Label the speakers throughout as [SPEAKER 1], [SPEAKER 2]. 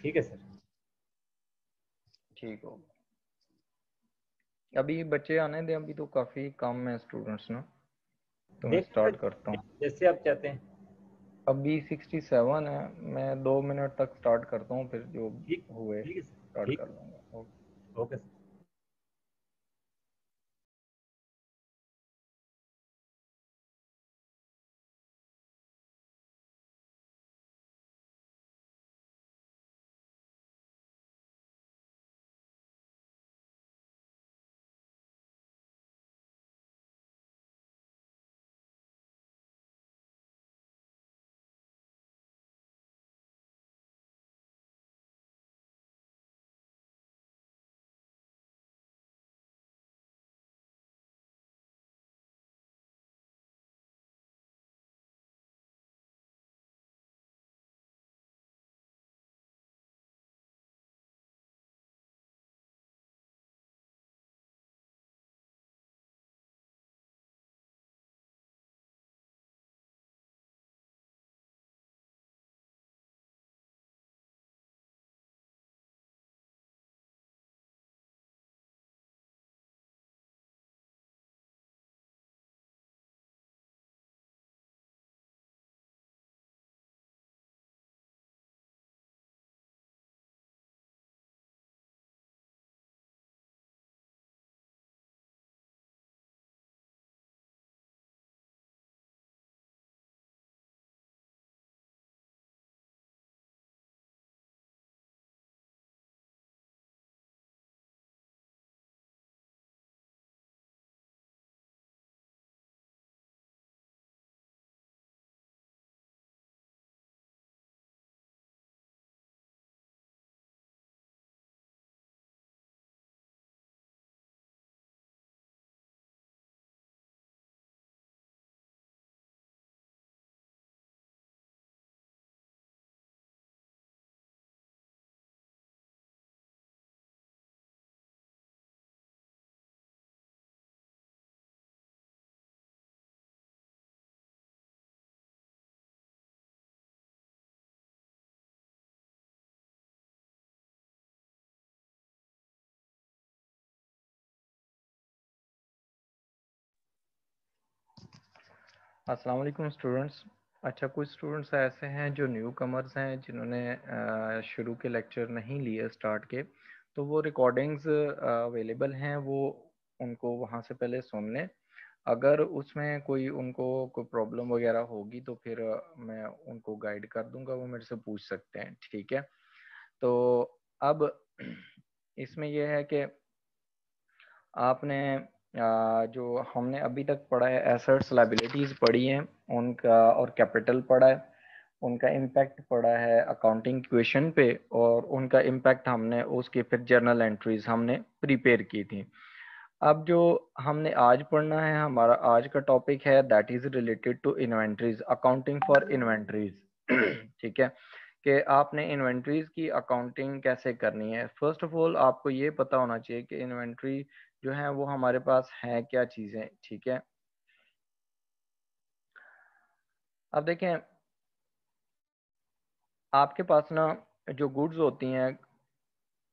[SPEAKER 1] ठीक है सर।
[SPEAKER 2] ठीक हो, अभी बच्चे आने दें, अभी तो काफ़ी कम है स्टूडेंट्स ना, तो मैं
[SPEAKER 1] देखिए
[SPEAKER 2] स्टार्ट करता
[SPEAKER 1] सर,
[SPEAKER 2] हूँ।
[SPEAKER 1] जैसे आप चाहते हैं।
[SPEAKER 2] अभी 67 है, मैं 2 मिनट तक स्टार्ट करता हूँ, फिर जो
[SPEAKER 1] ठीक,
[SPEAKER 2] हुए
[SPEAKER 1] ठीक है सर,
[SPEAKER 2] स्टार्ट
[SPEAKER 1] ठीक।
[SPEAKER 2] कर लूँगा। ओके।
[SPEAKER 1] Okay sir.
[SPEAKER 2] अस्सलाम वालेकुम स्टूडेंट्स। अच्छा, कुछ स्टूडेंट्स ऐसे हैं जो न्यू कमर्स हैं, जिन्होंने शुरू के लेक्चर नहीं लिए स्टार्ट के, तो वो रिकॉर्डिंग्स अवेलेबल हैं, वो उनको वहाँ से पहले सुन लें। अगर उसमें कोई उनको कोई प्रॉब्लम वगैरह होगी तो फिर मैं उनको गाइड कर दूंगा, वो मेरे से पूछ सकते हैं, ठीक है। तो अब इसमें यह है कि आपने जो हमने अभी तक पढ़ा है, एसेट्स लायबिलिटीज पढ़ी हैं उनका, और कैपिटल पढ़ा है, उनका इम्पैक्ट पढ़ा है अकाउंटिंग इक्वेशन पे, और उनका इम्पैक्ट हमने उसके फिर जर्नल एंट्रीज हमने प्रिपेयर की थी। अब जो हमने आज पढ़ना है, हमारा आज का टॉपिक है that is related to inventories, accounting for inventories. ठीक है, कि आपने इन्वेंट्रीज की अकाउंटिंग कैसे करनी है। फर्स्ट ऑफ ऑल आपको ये पता होना चाहिए कि इन्वेंट्री जो है वो हमारे पास है क्या चीजें, ठीक है। अब देखें, आपके पास ना जो गुड्स होती हैं,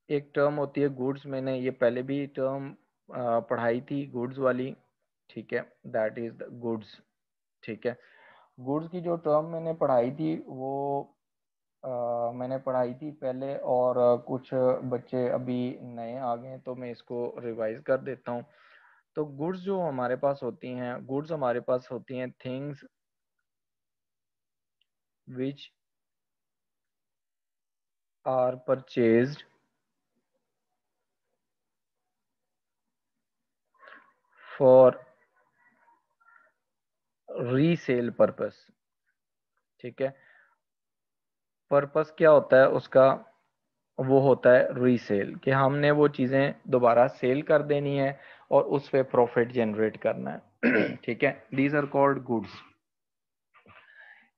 [SPEAKER 2] एक टर्म होती है गुड्स, मैंने ये पहले भी टर्म पढ़ाई थी गुड्स वाली, ठीक है, दैट इज द गुड्स, ठीक है। गुड्स की जो टर्म मैंने पढ़ाई थी वो मैंने पढ़ाई थी पहले, और कुछ बच्चे अभी नए आ गए तो मैं इसको रिवाइज कर देता हूँ। तो गुड्स जो हमारे पास होती हैं, गुड्स हमारे पास होती हैं things which are purchased for resale purpose, ठीक है। पर्पस क्या होता है उसका, वो होता है रीसेल, कि हमने वो चीज़ें दोबारा सेल कर देनी है और उस पे प्रॉफिट जनरेट करना है। ठीक है, these are called goods.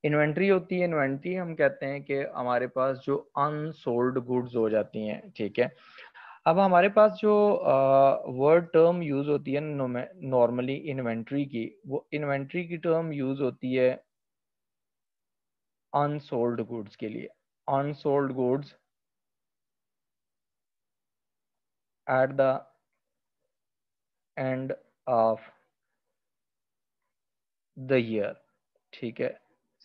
[SPEAKER 2] Inventory होती है, इन्वेंट्री हम कहते हैं कि हमारे पास जो अनसोल्ड गुड्स हो जाती हैं, ठीक है। अब हमारे पास जो वर्ड टर्म यूज होती है नॉर्मली इन्वेंट्री की, वो इन्वेंट्री की टर्म यूज होती है अनसोल्ड गुड्स के लिए। Unsold goods at the end of the year, ठीक है।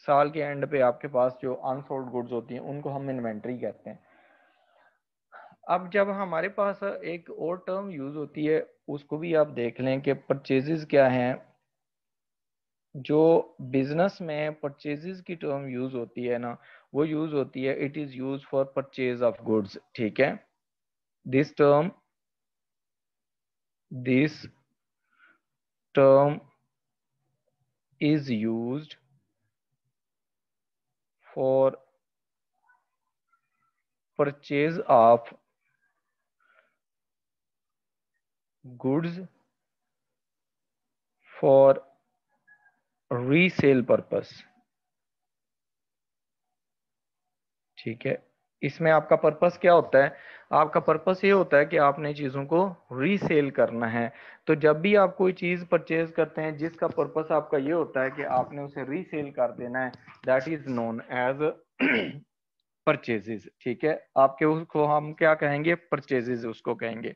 [SPEAKER 2] साल के एंड पे आपके पास जो अनसोल्ड गुड्स होती हैं उनको हम इन्वेंट्री कहते हैं। अब जब हमारे पास एक और टर्म यूज होती है, उसको भी आप देख लें कि परचेजेस क्या हैं। जो बिजनेस में परचेजेस की टर्म यूज होती है ना, वो यूज होती है, it is use for purchase of goods, ठीक है। This term this term is used for purchase of goods for resale purpose, ठीक है। इसमें आपका पर्पस क्या होता है? आपका पर्पस ये होता है कि आपने चीज़ों को रीसेल करना है। तो जब भी आप कोई चीज़ परचेज करते हैं जिसका पर्पस आपका ये होता है कि आपने उसे रीसेल कर देना है, that is known as purchases, ठीक है। आपके उसको हम क्या कहेंगे? परचेजेस उसको कहेंगे।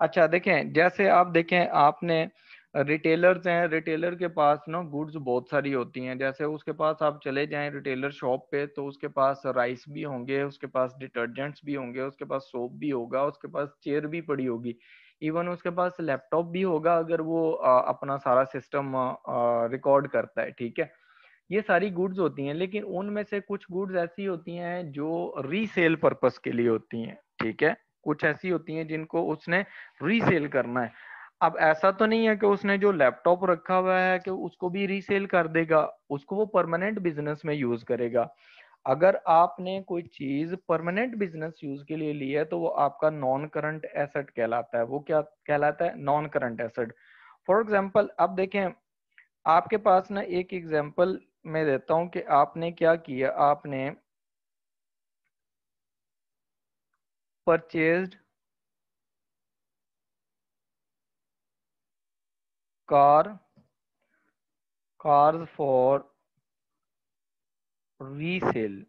[SPEAKER 2] अच्छा देखें, जैसे आप देखें, आपने रिटेलर्स हैं, रिटेलर के पास ना गुड्स बहुत सारी होती हैं। जैसे उसके पास आप चले जाएं रिटेलर शॉप पे, तो उसके पास राइस भी होंगे, उसके पास डिटर्जेंट्स भी होंगे, उसके पास सोप भी होगा, उसके पास चेयर भी पड़ी होगी, इवन उसके पास लैपटॉप भी होगा, अगर वो अपना सारा सिस्टम रिकॉर्ड करता है, ठीक है। ये सारी गुड्स होती हैं, लेकिन उनमें से कुछ गुड्स ऐसी होती हैं जो रीसेल पर्पस के लिए होती हैं, ठीक है। कुछ ऐसी होती हैं जिनको उसने रीसेल करना है। अब ऐसा तो नहीं है कि उसने जो लैपटॉप रखा हुआ है कि उसको भी रीसेल कर देगा, उसको वो परमानेंट बिजनेस में यूज करेगा। अगर आपने कोई चीज परमानेंट बिजनेस यूज के लिए ली है तो वो आपका नॉन करंट एसेट कहलाता है। वो क्या कहलाता है? Non current asset. For example, अब देखें, आपके पास ना एक एग्जाम्पल मैं देता हूं कि आपने क्या किया। आपने purchased car cars for resale,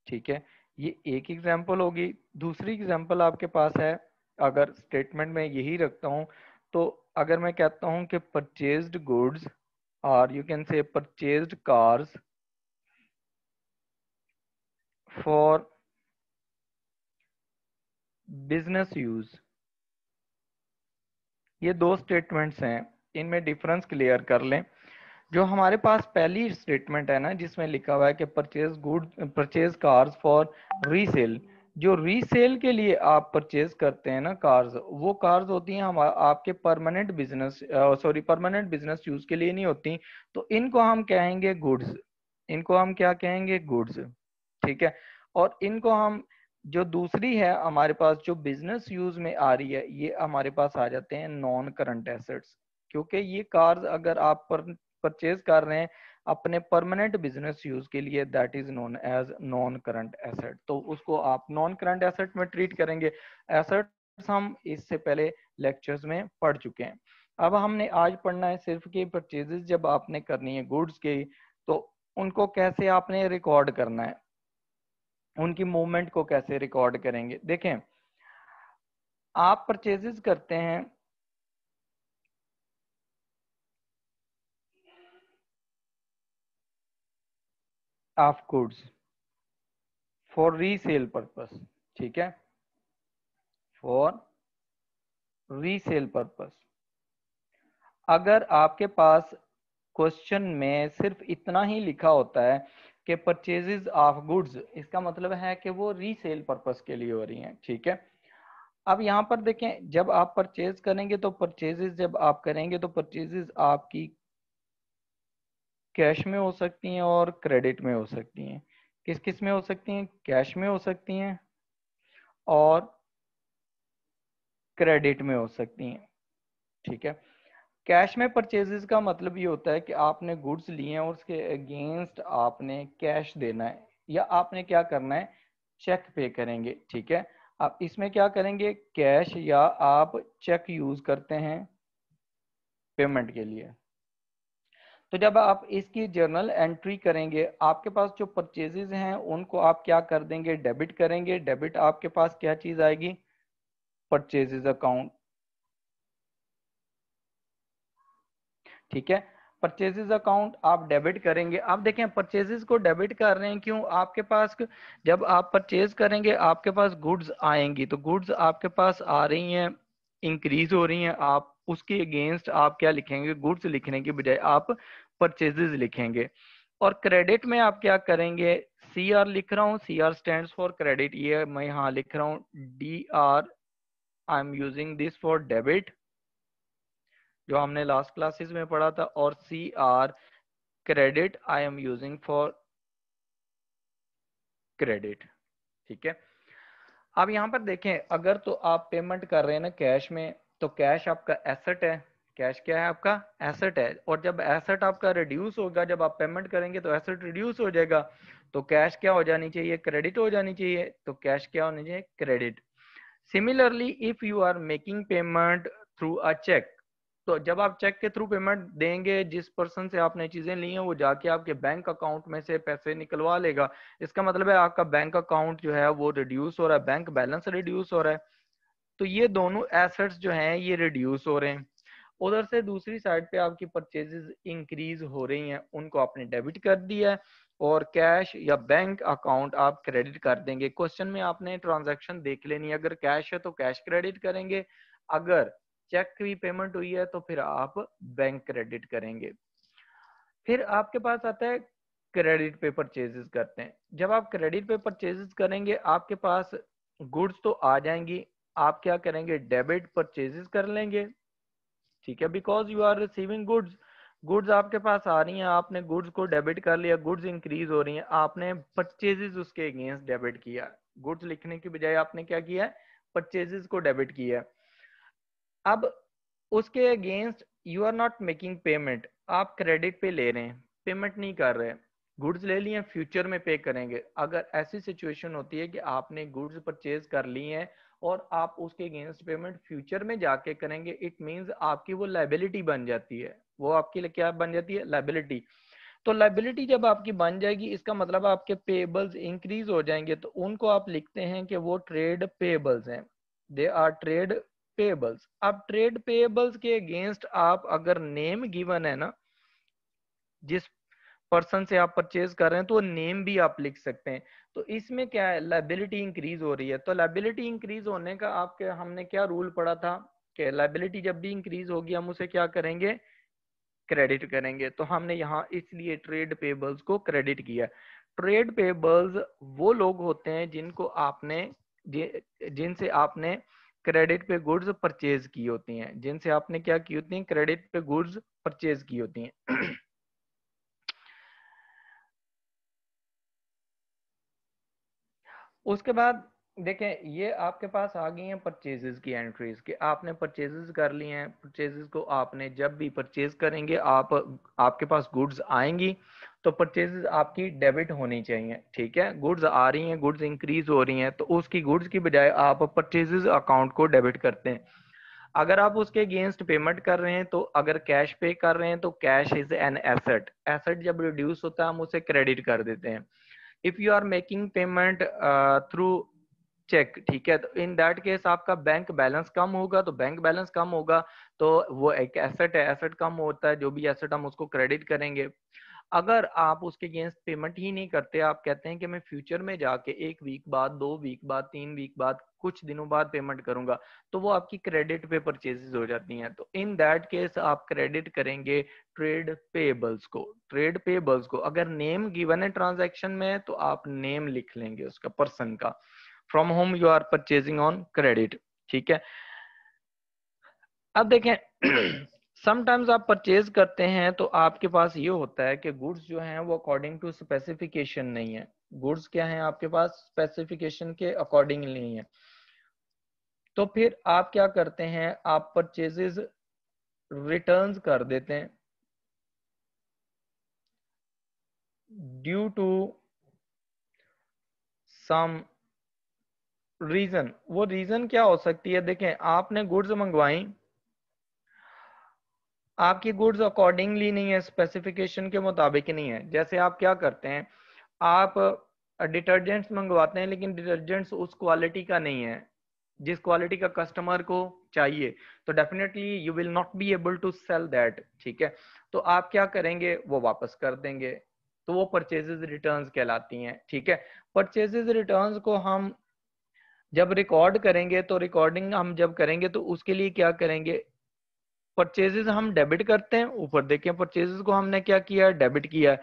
[SPEAKER 2] ठीक है। ये एक एग्जाम्पल होगी। दूसरी एग्जाम्पल आपके पास है, अगर स्टेटमेंट में यही रखता हूं, तो अगर मैं कहता हूं कि परचेज्ड गुड्स, और you can say purchased cars for business use, ये दो स्टेटमेंट्स हैं, इनमें डिफरेंस क्लियर कर लें। जो हमारे पास पहली स्टेटमेंट है ना, जिसमें लिखा हुआ है कि परचेज कार्स फॉर रीसेल, जो रीसेल के लिए आप परचेज करते हैं ना कार्स, वो कार्स होती हैं हम आपके permanent business permanent business use के लिए नहीं होती। तो इनको हम कहेंगे गुड्स, इनको हम क्या कहेंगे? गुड्स, ठीक है। और इनको हम, जो दूसरी है हमारे पास जो बिजनेस यूज में आ रही है, ये हमारे पास आ जाते हैं नॉन करंट एसेट्स। क्योंकि ये कार्स अगर आप परचेज कर रहे हैं अपने परमानेंट बिजनेस यूज के लिए, that is known as non current asset. तो उसको आप नॉन करंट एसेट में ट्रीट करेंगे। एसेट्स हम इससे पहले लेक्चर्स में पढ़ चुके हैं। अब हमने आज पढ़ना है सिर्फ कि परचेजेस जब आपने करनी है गुड्स की, तो उनको कैसे आपने रिकॉर्ड करना है, उनकी मूवमेंट को कैसे रिकॉर्ड करेंगे। देखें, आप परचेजेस करते हैं of goods for resale purpose, ठीक है, फॉर रीसेल पर्पस। अगर आपके पास क्वेश्चन में सिर्फ इतना ही लिखा होता है कि परचेजेस ऑफ गुड्स, इसका मतलब है कि वो रीसेल पर्पस के लिए हो रही हैं, ठीक है। अब यहाँ पर देखें, जब आप परचेज करेंगे तो परचेजेस जब आप करेंगे तो परचेजेस आपकी कैश में हो सकती हैं और क्रेडिट में हो सकती हैं। किस किस में हो सकती हैं? कैश में हो सकती हैं और क्रेडिट में हो सकती हैं, ठीक है। कैश में परचेजेस का मतलब ये होता है कि आपने गुड्स लिए हैं और उसके अगेंस्ट आपने कैश देना है, या आपने क्या करना है? चेक पे करेंगे, ठीक है। आप इसमें क्या करेंगे? कैश या आप चेक यूज करते हैं पेमेंट के लिए। तो जब आप इसकी जर्नल एंट्री करेंगे, आपके पास जो परचेजेस हैं उनको आप क्या कर देंगे, डेबिट करेंगे। डेबिट आपके पास क्या चीज आएगी, परचेजेस अकाउंट, ठीक है। परचेजेस अकाउंट आप डेबिट करेंगे। आप देखें परचेजेस को डेबिट कर रहे हैं क्यों, आपके पास जब आप परचेज करेंगे आपके पास गुड्स आएंगी, तो गुड्स आपके पास आ रही हैं, इंक्रीज हो रही हैं, आप उसके अगेंस्ट आप क्या लिखेंगे, गुड्स लिखने की बजाय आप परचेजेस लिखेंगे। और क्रेडिट में आप क्या करेंगे, सी आर लिख रहा हूँ, C R stand for credit, ये मैं यहाँ लिख रहा हूँ D R, I am using this for debit, जो हमने लास्ट क्लासेस में पढ़ा था। और C R credit, I am using for credit, ठीक है। अब यहाँ पर देखें, अगर तो आप पेमेंट कर रहे हैं ना कैश में, तो कैश आपका एसेट है, कैश क्या है आपका, एसेट है। और जब एसेट आपका रिड्यूस होगा, जब आप पेमेंट करेंगे तो एसेट रिड्यूस हो जाएगा, तो कैश क्या हो जानी चाहिए, क्रेडिट हो जानी चाहिए। तो कैश क्या होनी चाहिए, credit. Similarly if you are making payment through a cheque, तो जब आप चेक के थ्रू पेमेंट देंगे, जिस पर्सन से आपने चीजें ली हैं वो जाके आपके बैंक अकाउंट में से पैसे निकलवा लेगा। इसका मतलब है आपका बैंक अकाउंट जो है वो रिड्यूस हो रहा है, बैंक बैलेंस रिड्यूस हो रहा है। तो ये दोनों एसेट्स जो हैं ये रिड्यूस हो रहे हैं। उधर से दूसरी साइड पे आपकी परचेजेस इंक्रीज हो रही हैं, उनको आपने डेबिट कर दिया है, और कैश या बैंक अकाउंट आप क्रेडिट कर देंगे। क्वेश्चन में आपने ट्रांजैक्शन देख लेनी है, अगर कैश है तो कैश क्रेडिट करेंगे, अगर चेक की पेमेंट हुई है तो फिर आप बैंक क्रेडिट करेंगे। फिर आपके पास आता है क्रेडिट पे परचेजेस करते हैं। जब आप क्रेडिट पे परचेजेस करेंगे आपके पास गुड्स तो आ जाएंगी, आप क्या करेंगे, डेबिट परचेजेस कर लेंगे, ठीक है। Because you are receiving goods, goods आपके पास आ रही हैं, आपने गुड्स को डेबिट कर लिया, गुड्स इंक्रीज हो रही हैं, आपने परचेजेस उसके अगेंस्ट डेबिट किया। गुड्स लिखने की बजाय आपने क्या किया है, परचेजेस को डेबिट किया। अब उसके against you are not making payment, आप क्रेडिट पे ले रहे हैं, पेमेंट नहीं कर रहे, गुड्स ले लिए, फ्यूचर में पे करेंगे। अगर ऐसी सिचुएशन होती है कि आपने गुड्स परचेज कर ली हैं और आप उसके अगेंस्ट पेमेंट फ्यूचर में जाके करेंगे, इट मींस आपकी वो लाइबिलिटी बन जाती है, वो आपके लिए क्या बन जाती है, लाइबिलिटी। तो लाइबिलिटी जब आपकी बन जाएगी, इसका मतलब आपके पेबल्स इंक्रीज हो जाएंगे, तो उनको आप लिखते हैं कि वो ट्रेड पेबल्स हैं, दे आर ट्रेड पेबल्स। अब ट्रेड पेबल्स के अगेंस्ट आप अगर नेम गिवन है ना, जिस पर्सन से आप परचेज कर रहे हैं, तो नेम भी आप लिख सकते हैं। तो इसमें क्या है, लाइबिलिटी इंक्रीज हो रही है। तो लाइबिलिटी इंक्रीज होने का आपके हमने क्या रूल पढ़ा था, कि लाइबिलिटी जब भी इंक्रीज होगी हम उसे क्या करेंगे, क्रेडिट करेंगे। तो हमने यहाँ इसलिए ट्रेड पेबल्स को क्रेडिट किया। ट्रेड पेबल्स वो लोग होते हैं जिनको आपने जिनसे आपने क्रेडिट पे गुड्स परचेज की होती हैं, जिनसे आपने क्या की होती हैं, क्रेडिट पे गुड्स परचेज की होती हैं। उसके बाद देखें, ये आपके पास आ गई हैं परचेजेस की एंट्रीज, कि आपने परचेजेस कर ली हैं। परचेजेस को आपने जब भी परचेज करेंगे, आपके पास गुड्स आएंगी, तो परचेजेस आपकी डेबिट होनी चाहिए, ठीक है। गुड्स आ रही हैं, गुड्स इंक्रीज हो रही हैं, तो उसकी गुड्स की बजाय आप परचेजेस अकाउंट को डेबिट करते हैं। अगर आप उसके अगेंस्ट पेमेंट कर रहे हैं, तो अगर कैश पे कर रहे हैं तो cash is an asset, asset जब रिड्यूस होता है हम उसे क्रेडिट कर देते हैं। If you are making payment through cheque, ठीक है, तो इन दैट केस आपका बैंक बैलेंस कम होगा, तो बैंक बैलेंस कम होगा तो वो एक एसेट है, एसेट कम होता है, जो भी एसेट हम उसको क्रेडिट करेंगे। अगर आप उसके अगेंस्ट पेमेंट ही नहीं करते, आप कहते हैं कि मैं फ्यूचर में जाके 1 वीक बाद, 2 वीक बाद, 3 वीक बाद, कुछ दिनों बाद पेमेंट करूंगा, तो वो आपकी क्रेडिट पे परचेजेस हो जाती हैं। तो इन दैट केस आप क्रेडिट करेंगे ट्रेड पेबल्स को। ट्रेड पेबल्स को अगर नेम गिवन है ट्रांजैक्शन में, तो आप नेम लिख लेंगे उसका, पर्सन का, from whom you are purchasing on credit, ठीक है। अब देखें, समटाइम्स आप परचेज करते हैं तो आपके पास ये होता है कि गुड्स जो हैं वो अकॉर्डिंग टू स्पेसिफिकेशन नहीं है। गुड्स क्या है आपके पास, स्पेसिफिकेशन के अकॉर्डिंग नहीं है। तो फिर आप क्या करते हैं, आप परचेजेस रिटर्न्स कर देते हैं ड्यू टू सम रीजन। वो रीजन क्या हो सकती है, देखें आपने गुड्स मंगवाई, आपकी गुड्स अकॉर्डिंगली नहीं है, स्पेसिफिकेशन के मुताबिक नहीं है। जैसे आप क्या करते हैं, आप डिटर्जेंट्स मंगवाते हैं लेकिन डिटर्जेंट्स उस क्वालिटी का नहीं है जिस क्वालिटी का कस्टमर को चाहिए, तो definitely you will not be able to sell that. ठीक है, तो आप क्या करेंगे, वो वापस कर देंगे। तो वो परचेजेस रिटर्न्स कहलाती हैं। ठीक है, परचेजेस रिटर्न्स को हम जब रिकॉर्ड करेंगे, तो रिकॉर्डिंग हम जब करेंगे तो उसके लिए क्या करेंगे, परचेजेस हम डेबिट करते हैं, ऊपर देखें परचेजेस को हमने क्या किया, डेबिट किया।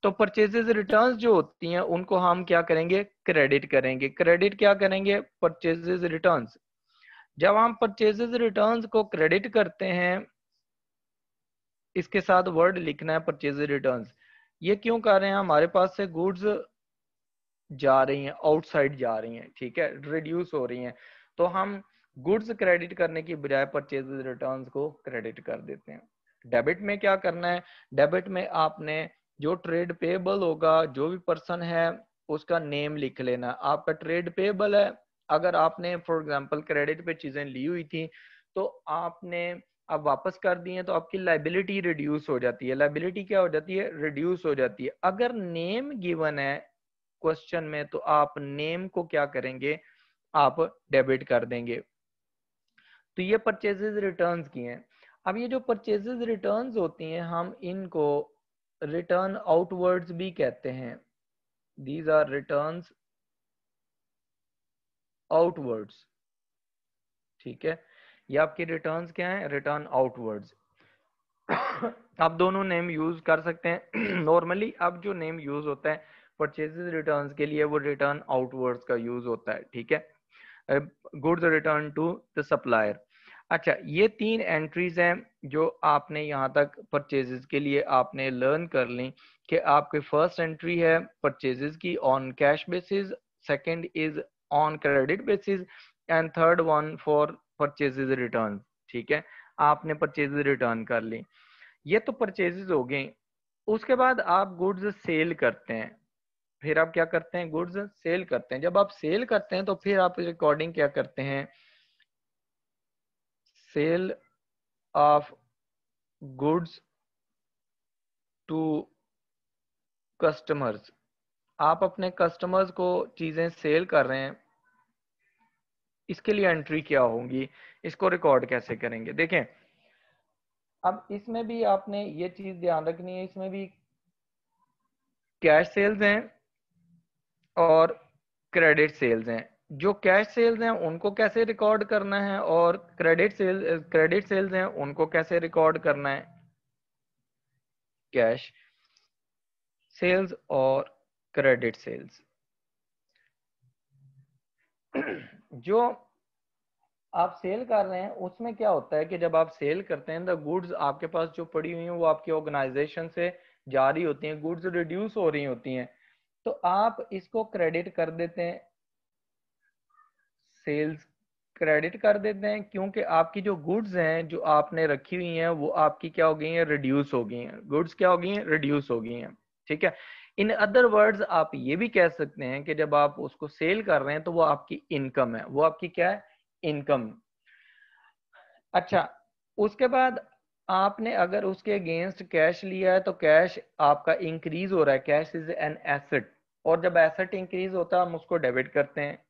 [SPEAKER 2] तो परचेजेस रिटर्न्स जो होती हैं उनको हम क्या करेंगे, क्रेडिट करेंगे। क्रेडिट क्या करेंगे, परचेजेस रिटर्न्स। जब हम परचेजेस रिटर्न्स को क्रेडिट करते हैं, इसके साथ वर्ड लिखना है परचेजेस रिटर्न्स। ये क्यों कर रहे हैं, हमारे पास से गुड्स जा रही हैं, आउटसाइड जा रही हैं, ठीक है, रिड्यूस हो रही हैं, तो हम गुड्स क्रेडिट करने की बजाय परचेज रिटर्न्स को क्रेडिट कर देते हैं। डेबिट में क्या करना है, डेबिट में आपने जो ट्रेड पेबल होगा, जो भी पर्सन है उसका नेम लिख लेना। आपका ट्रेड पेबल है, अगर आपने फॉर एग्जांपल क्रेडिट पे चीजें ली हुई थी तो आपने अब वापस कर दी है, तो आपकी लाइबिलिटी रिड्यूस हो जाती है। लाइबिलिटी क्या हो जाती है, रिड्यूस हो जाती है। अगर नेम गिवन है क्वेश्चन में तो आप नेम को क्या करेंगे, आप डेबिट कर देंगे। तो ये परचेजेस रिटर्न्स की हैं। अब ये जो परचेजेस रिटर्न्स होती हैं, हम इनको रिटर्न आउटवर्ड्स भी कहते हैं। These are returns outwards. ठीक है, ये आपकी रिटर्न्स क्या है, रिटर्न आउटवर्ड्स। आप दोनों नेम यूज कर सकते हैं। नॉर्मली अब जो नेम यूज होता है परचेजेस रिटर्न्स के लिए, वो रिटर्न आउटवर्ड्स का यूज होता है। ठीक है, goods return to the supplier. अच्छा, ये 3 एंट्रीज हैं जो आपने यहाँ तक परचेजेस के लिए आपने लर्न कर ली, कि आपकी फर्स्ट एंट्री है परचेजेस की on cash basis, second is on credit basis, and third one for purchases return. ठीक है, आपने परचेजेस रिटर्न कर ली। ये तो परचेजेस हो गई। उसके बाद आप गुड्स सेल करते हैं। फिर आप क्या करते हैं, गुड्स सेल करते हैं। जब आप सेल करते हैं तो फिर आप रिकॉर्डिंग क्या करते हैं, sale of goods to customers. आप अपने कस्टमर्स को चीजें सेल कर रहे हैं, इसके लिए एंट्री क्या होंगी, इसको रिकॉर्ड कैसे करेंगे। देखें, अब इसमें भी आपने ये चीज ध्यान रखनी है, इसमें भी कैश सेल्स हैं और क्रेडिट सेल्स हैं। जो कैश सेल्स हैं उनको कैसे रिकॉर्ड करना है, और क्रेडिट सेल्स हैं उनको कैसे रिकॉर्ड करना है। कैश सेल्स और क्रेडिट सेल्स। जो आप सेल कर रहे हैं उसमें क्या होता है कि जब आप सेल करते हैं, द गुड्स आपके पास जो पड़ी हुई हैं वो आपकी ऑर्गेनाइजेशन से जारी होती हैं, गुड्स रिड्यूस हो रही होती हैं, तो आप इसको क्रेडिट कर देते हैं, सेल्स क्रेडिट कर देते हैं, क्योंकि आपकी जो गुड्स हैं जो आपने रखी हुई हैं वो आपकी क्या हो गई हैं, रिड्यूस हो गई हैं। गुड्स क्या हो गई हैं, रिड्यूस हो गई हैं। ठीक है, इन अदर वर्ड्स आप ये भी कह सकते हैं कि जब आप उसको सेल कर रहे हैं तो वो आपकी इनकम है, वो आपकी क्या है, इनकम। अच्छा, उसके बाद आपने अगर उसके अगेंस्ट कैश लिया है तो कैश आपका इंक्रीज हो रहा है, कैश इज एन एसेट, और जब एसेट इंक्रीज होता है हम उसको डेबिट करते हैं।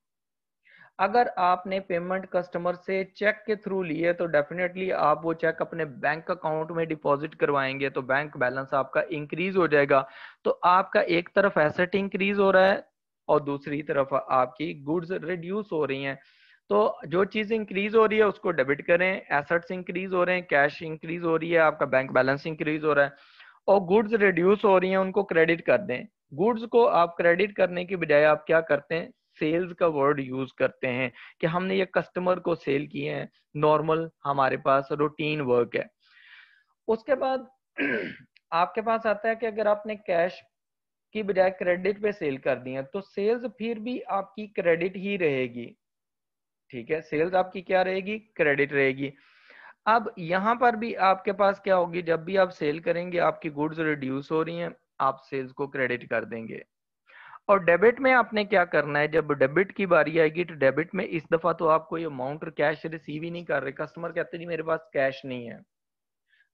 [SPEAKER 2] अगर आपने पेमेंट कस्टमर से चेक के थ्रू ली है तो डेफिनेटली आप वो चेक अपने बैंक अकाउंट में डिपॉजिट करवाएंगे, तो बैंक बैलेंस आपका इंक्रीज हो जाएगा। तो आपका एक तरफ एसेट इंक्रीज हो रहा है और दूसरी तरफ आपकी गुड्स रिड्यूस हो रही हैं। तो जो चीज इंक्रीज हो रही है उसको डेबिट करें, एसेट्स इंक्रीज हो रहे हैं, कैश इंक्रीज हो रही है, आपका बैंक बैलेंस इंक्रीज हो रहा है, और गुड्स रिड्यूस हो रही हैं, उनको क्रेडिट कर दें। गुड्स को आप क्रेडिट करने की बजाय आप क्या करते हैं, सेल्स का वर्ड यूज करते हैं कि हमने ये कस्टमर को सेल किए हैं, नॉर्मल हमारे पास रूटीन वर्क है। उसके बाद आपके पास आता है कि अगर आपने कैश की बजाय क्रेडिट पे सेल कर दी है तो सेल्स फिर भी आपकी क्रेडिट ही रहेगी। ठीक है, सेल्स आपकी क्या रहेगी, क्रेडिट रहेगी। अब यहां पर भी आपके पास क्या होगी, जब भी आप सेल करेंगे आपकी गुड्स रिड्यूस हो रही हैं, आप सेल्स को क्रेडिट कर देंगे। और डेबिट में आपने क्या करना है, जब डेबिट की बारी आएगी तो डेबिट में इस दफा तो आप कोई अमाउंट कैश रिसीव ही नहीं कर रहे, कस्टमर कहते जी मेरे पास कैश नहीं है,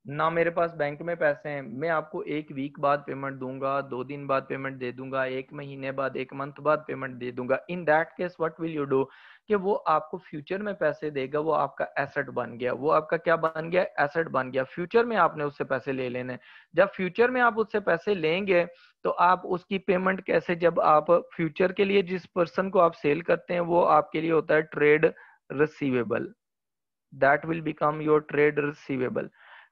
[SPEAKER 2] ना मेरे पास बैंक में पैसे हैं, मैं आपको एक वीक बाद पेमेंट दूंगा, 2 दिन बाद पेमेंट दे दूंगा, 1 महीने बाद, 1 मंथ बाद पेमेंट दे दूंगा, इन that case what will you do, कि वो आपको फ्यूचर में पैसे देगा, वो आपका एसेट बन गया, वो आपका क्या बन गया, एसेट बन गया। फ्यूचर में आपने उससे पैसे ले लेने, जब फ्यूचर में आप उससे पैसे लेंगे तो आप उसकी पेमेंट कैसे, जब आप फ्यूचर के लिए जिस पर्सन को आप सेल करते हैं वो आपके लिए होता है trade receivable, that will become your trade receivable.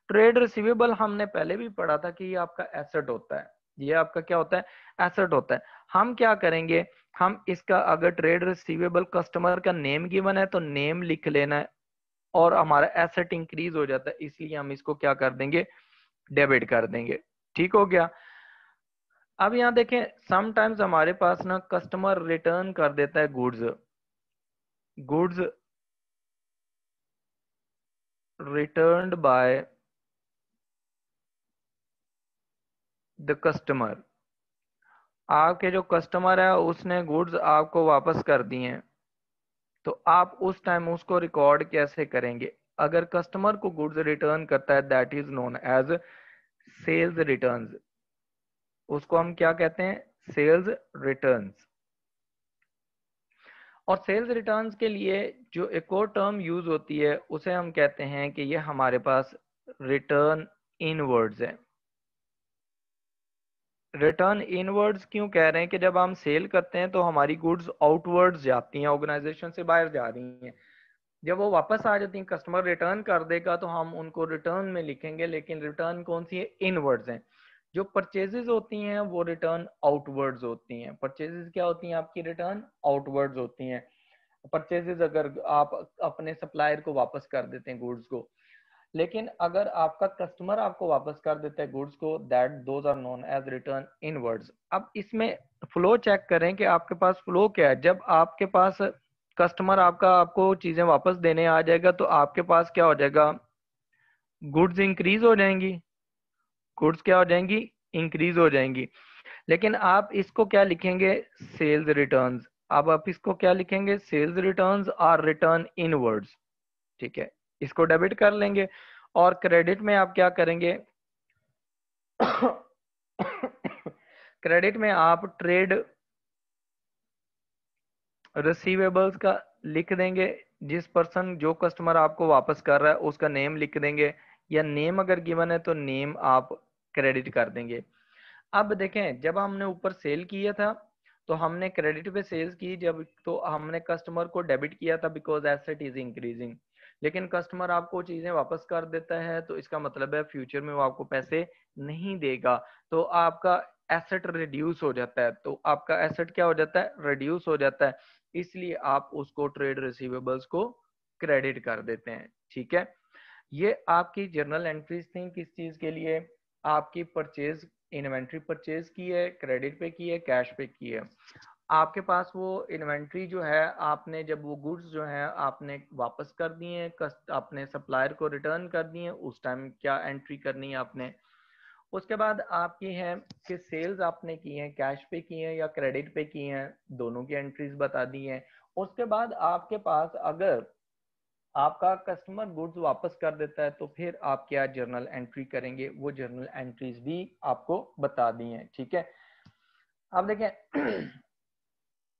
[SPEAKER 2] Trade receivable हमने पहले भी पढ़ा था कि ये आपका एसेट होता है, ये आपका क्या होता है, एसेट होता है। हम क्या करेंगे, हम इसका अगर ट्रेड रिसीवेबल कस्टमर का नेम गिवन है तो नेम लिख लेना है, और हमारा एसेट इंक्रीज हो जाता है, इसलिए हम इसको क्या कर देंगे, डेबिट कर देंगे। ठीक हो गया। अब यहाँ देखें, समटाइम्स हमारे पास ना कस्टमर रिटर्न कर देता है goods, goods returned by the customer, आपके जो कस्टमर है उसने गुड्स आपको वापस कर दिए हैं, तो आप उस टाइम उसको रिकॉर्ड कैसे करेंगे, अगर कस्टमर को गुड्स रिटर्न करता है that is known as sales returns, उसको हम क्या कहते हैं, सेल्स रिटर्न्स। और सेल्स रिटर्न्स के लिए जो एक और टर्म यूज होती है उसे हम कहते हैं कि ये हमारे पास रिटर्न इनवर्ड्स है। रिटर्न इनवर्ड्स क्यों कह रहे हैं, कि जब हम सेल करते हैं तो हमारी गुड्स आउटवर्ड्स जाती हैं, ऑर्गेनाइजेशन से बाहर जा रही हैं, जब वो वापस आ जाती हैं कस्टमर रिटर्न कर देगा तो हम उनको रिटर्न में लिखेंगे, लेकिन रिटर्न कौन सी है, इनवर्ड्स हैं। जो परचेजेस होती हैं वो रिटर्न आउटवर्ड्स होती हैं, परचेजेस क्या होती हैं आपकी, रिटर्न आउटवर्ड्स होती हैं। परचेजेस अगर आप अपने सप्लायर को वापस कर देते हैं गुड्स को, लेकिन अगर आपका कस्टमर आपको वापस कर देता है गुड्स को, that those are known as return inwards. अब इसमें फ्लो चेक करें कि आपके पास फ्लो क्या है, जब आपके पास कस्टमर आपका आपको चीजें वापस देने आ जाएगा तो आपके पास क्या हो जाएगा, गुड्स इंक्रीज हो जाएंगी, गुड्स क्या हो जाएंगी, इंक्रीज हो जाएंगी। लेकिन आप इसको क्या लिखेंगे, सेल्स रिटर्न्स। अब आप इसको क्या लिखेंगे, sales returns are return inwards. ठीक है, इसको डेबिट कर लेंगे। और क्रेडिट में आप क्या करेंगे, क्रेडिट में आप ट्रेड रिसीवेबल्स का लिख देंगे, जिस पर्सन जो कस्टमर आपको वापस कर रहा है उसका नेम लिख देंगे, या नेम अगर गिवन है तो नेम आप क्रेडिट कर देंगे। अब देखें, जब हमने ऊपर सेल किया था तो हमने क्रेडिट पे सेल्स की, जब तो हमने कस्टमर को डेबिट किया था बिकॉज एसेट इज इंक्रीजिंग, लेकिन कस्टमर आपको चीजें वापस कर देता है तो इसका मतलब है फ्यूचर में वो आपको पैसे नहीं देगा, तो आपका एसेट रिड्यूस हो जाता है, तो आपका एसेट क्या हो जाता है, रिड्यूस हो जाता है, इसलिए आप उसको ट्रेड रिसीवेबल्स को क्रेडिट कर देते हैं। ठीक है, ये आपकी जर्नल एंट्रीज थी, किस चीज के लिए, आपकी परचेज, इन्वेंट्री परचेज की है, क्रेडिट पे की है, कैश पे की है। आपके पास वो इन्वेंट्री जो है, आपने जब वो गुड्स जो है आपने वापस कर दिए हैं, आपने सप्लायर को रिटर्न कर दिए हैं, उस टाइम क्या एंट्री करनी है आपने। उसके बाद आपकी है कि सेल्स आपने की हैं, कैश पे की हैं या क्रेडिट पे की हैं, दोनों की एंट्रीज बता दी हैं। उसके बाद आपके पास अगर आपका कस्टमर गुड्स वापस कर देता है तो फिर आप क्या जर्नल एंट्री करेंगे, वो जर्नल एंट्रीज भी आपको बता दी हैं। ठीक है, अब देखें,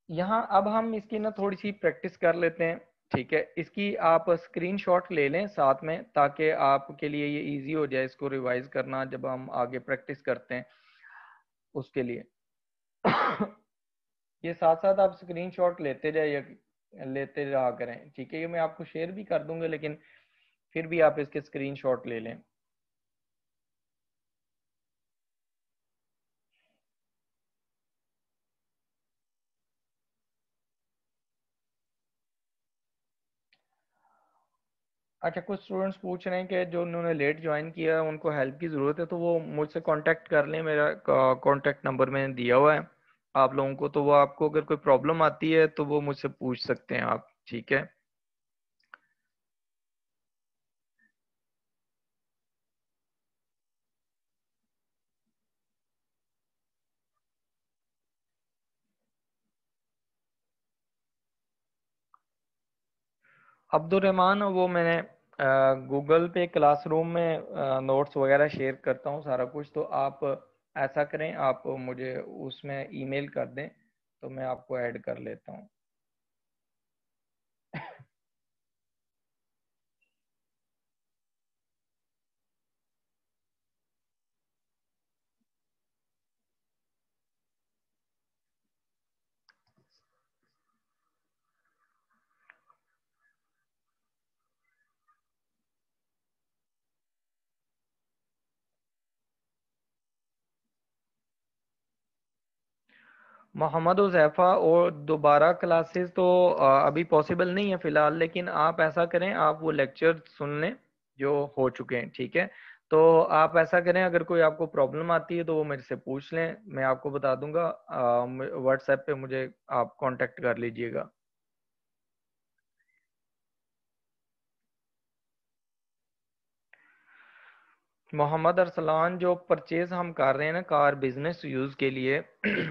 [SPEAKER 2] यहाँ अब हम इसकी ना थोड़ी सी प्रैक्टिस कर लेते हैं। ठीक है, इसकी आप स्क्रीनशॉट ले लें साथ में, ताकि आपके लिए ये इजी हो जाए इसको रिवाइज करना जब हम आगे प्रैक्टिस करते हैं उसके लिए। ये साथ साथ आप स्क्रीनशॉट लेते जाइए, लेते रहा करें। ठीक है, ये मैं आपको शेयर भी कर दूंगा, लेकिन फिर भी आप इसके स्क्रीनशॉट ले लें। अच्छा, कुछ स्टूडेंट्स पूछ रहे हैं कि जो उन्होंने लेट ज्वाइन किया है उनको हेल्प की ज़रूरत है, तो वो मुझसे कांटेक्ट कर लें, मेरा कांटेक्ट नंबर मैंने दिया हुआ है आप लोगों को, तो वो आपको अगर कोई प्रॉब्लम आती है तो वो मुझसे पूछ सकते हैं आप। ठीक है, अब्दुल रहमान वो मैंने गूगल पे क्लासरूम में नोट्स वगैरह शेयर करता हूँ सारा कुछ, तो आप ऐसा करें, आप मुझे उसमें ईमेल कर दें तो मैं आपको ऐड कर लेता हूँ। मोहम्मद उज़ैफ़ा, और दोबारा क्लासेस तो अभी पॉसिबल नहीं है फ़िलहाल, लेकिन आप ऐसा करें, आप वो लेक्चर सुन लें जो हो चुके हैं, ठीक है? तो आप ऐसा करें, अगर कोई आपको प्रॉब्लम आती है तो वो मेरे से पूछ लें, मैं आपको बता दूंगा। व्हाट्सएप पे मुझे आप कांटेक्ट कर लीजिएगा। मोहम्मद अरसलान, जो परचेज हम कर रहे हैं ना कार बिजनेस यूज के लिए,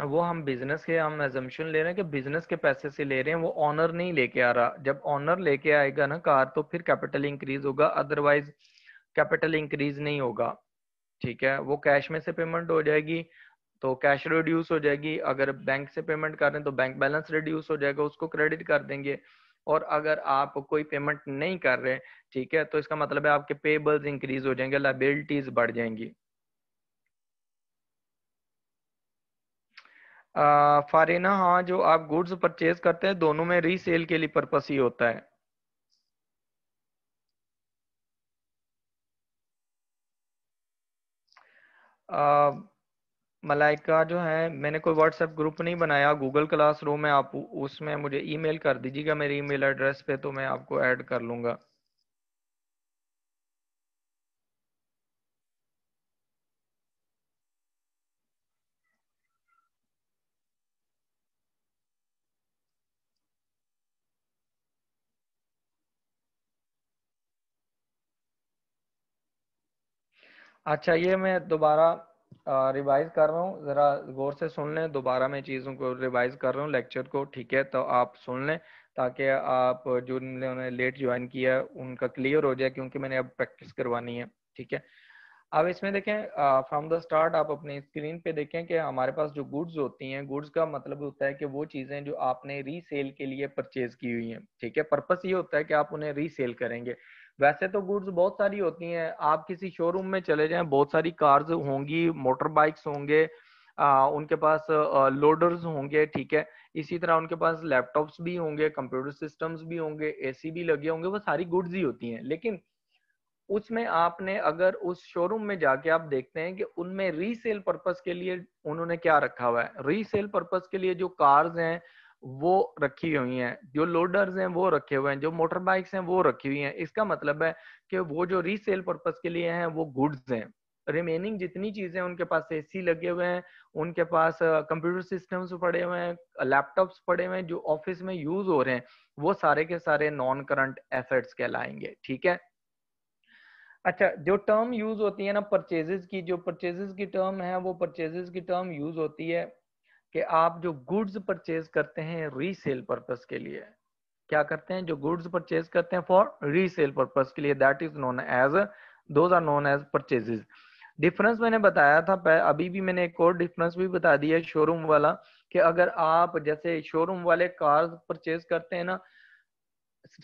[SPEAKER 2] वो हम बिजनेस के, हम एजम्पशन ले रहे हैं कि बिजनेस के पैसे से ले रहे हैं, वो ऑनर नहीं लेके आ रहा। जब ऑनर लेके आएगा ना कार, तो फिर कैपिटल इंक्रीज होगा, अदरवाइज कैपिटल इंक्रीज नहीं होगा। ठीक है, वो कैश में से पेमेंट हो जाएगी तो कैश रिड्यूस हो जाएगी, अगर बैंक से पेमेंट कर रहे हैं तो बैंक बैलेंस रिड्यूस हो जाएगा, उसको क्रेडिट कर देंगे। और अगर आप कोई पेमेंट नहीं कर रहे, ठीक है, तो इसका मतलब है आपके पेबल्स इंक्रीज हो जाएंगे, लाइबिलिटीज बढ़ जाएंगी। फारिना, हाँ, जो आप गुड्स परचेज करते हैं दोनों में रीसेल के लिए पर्पस ही होता है। आ, मलाइका जो है, मैंने कोई व्हाट्सएप ग्रुप नहीं बनाया, गूगल क्लासरूम है, आप उसमें मुझे ईमेल कर दीजिएगा मेरी ईमेल एड्रेस पे, तो मैं आपको ऐड कर लूंगा। अच्छा, ये मैं दोबारा रिवाइज कर रहा हूँ, ज़रा गौर से सुन लें, दोबारा मैं चीज़ों को रिवाइज कर रहा हूँ लेक्चर को, ठीक है? तो आप सुन लें ताकि आप जो उन्होंने लेट ज्वाइन किया है, उनका क्लियर हो जाए, क्योंकि मैंने अब प्रैक्टिस करवानी है, ठीक है? अब इसमें देखें, फ्रॉम द स्टार्ट आप अपनी स्क्रीन पे देखें कि हमारे पास जो गुड्स होती हैं, गुड्स का मतलब होता है कि वो चीज़ें जो आपने रीसेल के लिए परचेज की हुई हैं, ठीक है? पर्पस ये होता है कि आप उन्हें रीसेल करेंगे। वैसे तो गुड्स बहुत सारी होती हैं, आप किसी शोरूम में चले जाएं, बहुत सारी कार्स होंगी, मोटर बाइक्स होंगे, उनके पास लोडर्स होंगे, ठीक है? इसी तरह उनके पास लैपटॉप्स भी होंगे, कंप्यूटर सिस्टम्स भी होंगे, एसी भी लगे होंगे, वो सारी गुड्स ही होती हैं। लेकिन उसमें आपने अगर उस शोरूम में जाके आप देखते हैं कि उनमें रीसेल पर्पस के लिए उन्होंने क्या रखा हुआ है। रीसेल पर्पस के लिए जो कार्स हैं वो रखी हुई हैं, जो लोडर्स हैं वो रखे हुए हैं, जो मोटर बाइक्स हैं वो रखी हुई हैं। इसका मतलब है कि वो जो रीसेल पर्पस के लिए हैं वो गुड्स हैं। रिमेनिंग जितनी चीजें उनके पास एसी लगे हुए हैं, उनके पास कंप्यूटर सिस्टम्स पड़े हुए हैं, लैपटॉप्स पड़े हुए हैं जो ऑफिस में यूज हो रहे हैं, वो सारे के सारे नॉन करंट एसेट्स कहलाएंगे, ठीक है? अच्छा, जो टर्म यूज होती है ना परचेजेस की, जो परचेजेस की टर्म है, वो परचेजेस की टर्म यूज होती है कि आप जो गुड्स परचेज करते हैं रीसेल पर्पस के लिए, क्या करते हैं, जो गुड्स परचेज करते हैं फॉर रीसेल पर्पस के लिए, that is known as, those are known as purchases. Difference मैंने बताया था, अभी भी मैंने एक और डिफरेंस भी बता दिया है शोरूम वाला, कि अगर आप जैसे शोरूम वाले कार्स परचेज करते हैं ना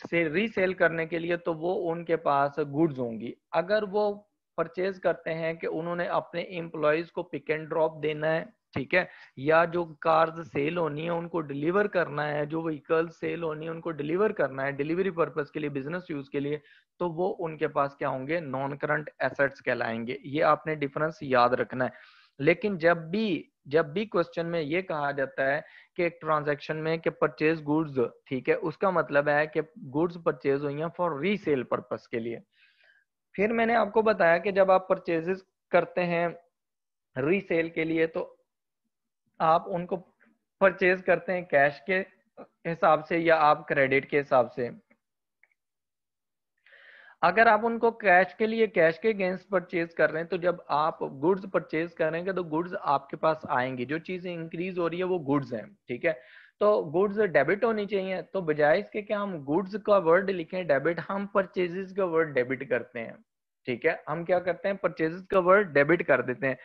[SPEAKER 2] से रीसेल करने के लिए, तो वो उनके पास गुड्स होंगी। अगर वो परचेज करते हैं कि उन्होंने अपने एम्प्लॉयज को पिक एंड ड्रॉप देना है, ठीक है, या जो कार्स सेल होनी है उनको डिलीवर करना है, जो व्हीकल सेल होनी है उनको डिलीवर करना है डिलीवरी पर्पज के लिए, बिजनेस यूज के लिए, तो वो उनके पास क्या होंगे, नॉन करंट एसेट्स कहलाएंगे। ये आपने डिफरेंस याद रखना है। लेकिन जब भी क्वेश्चन में ये कहा जाता है कि एक ट्रांजैक्शन में कि परचेज गुड्स, ठीक है, उसका मतलब है कि गुड्स परचेज हुई हैं फॉर रीसेल पर्पस के लिए। फिर मैंने आपको बताया कि जब आप परचेजेस करते हैं रीसेल के लिए, तो आप उनको परचेज करते हैं कैश के हिसाब से या आप क्रेडिट के हिसाब से। अगर आप उनको कैश के लिए, कैश के अगेंस्ट परचेज कर रहे हैं, तो जब आप गुड्स परचेज करेंगे तो गुड्स आपके पास आएंगी, जो चीजें इंक्रीज हो रही है वो गुड्स हैं, ठीक है? तो गुड्स डेबिट होनी चाहिए, तो बजाय इसके कि हम गुड्स का वर्ड लिखें डेबिट, हम परचेजेस का वर्ड डेबिट करते हैं। ठीक है, हम क्या करते हैं, परचेजेस का वर्ड डेबिट कर देते हैं।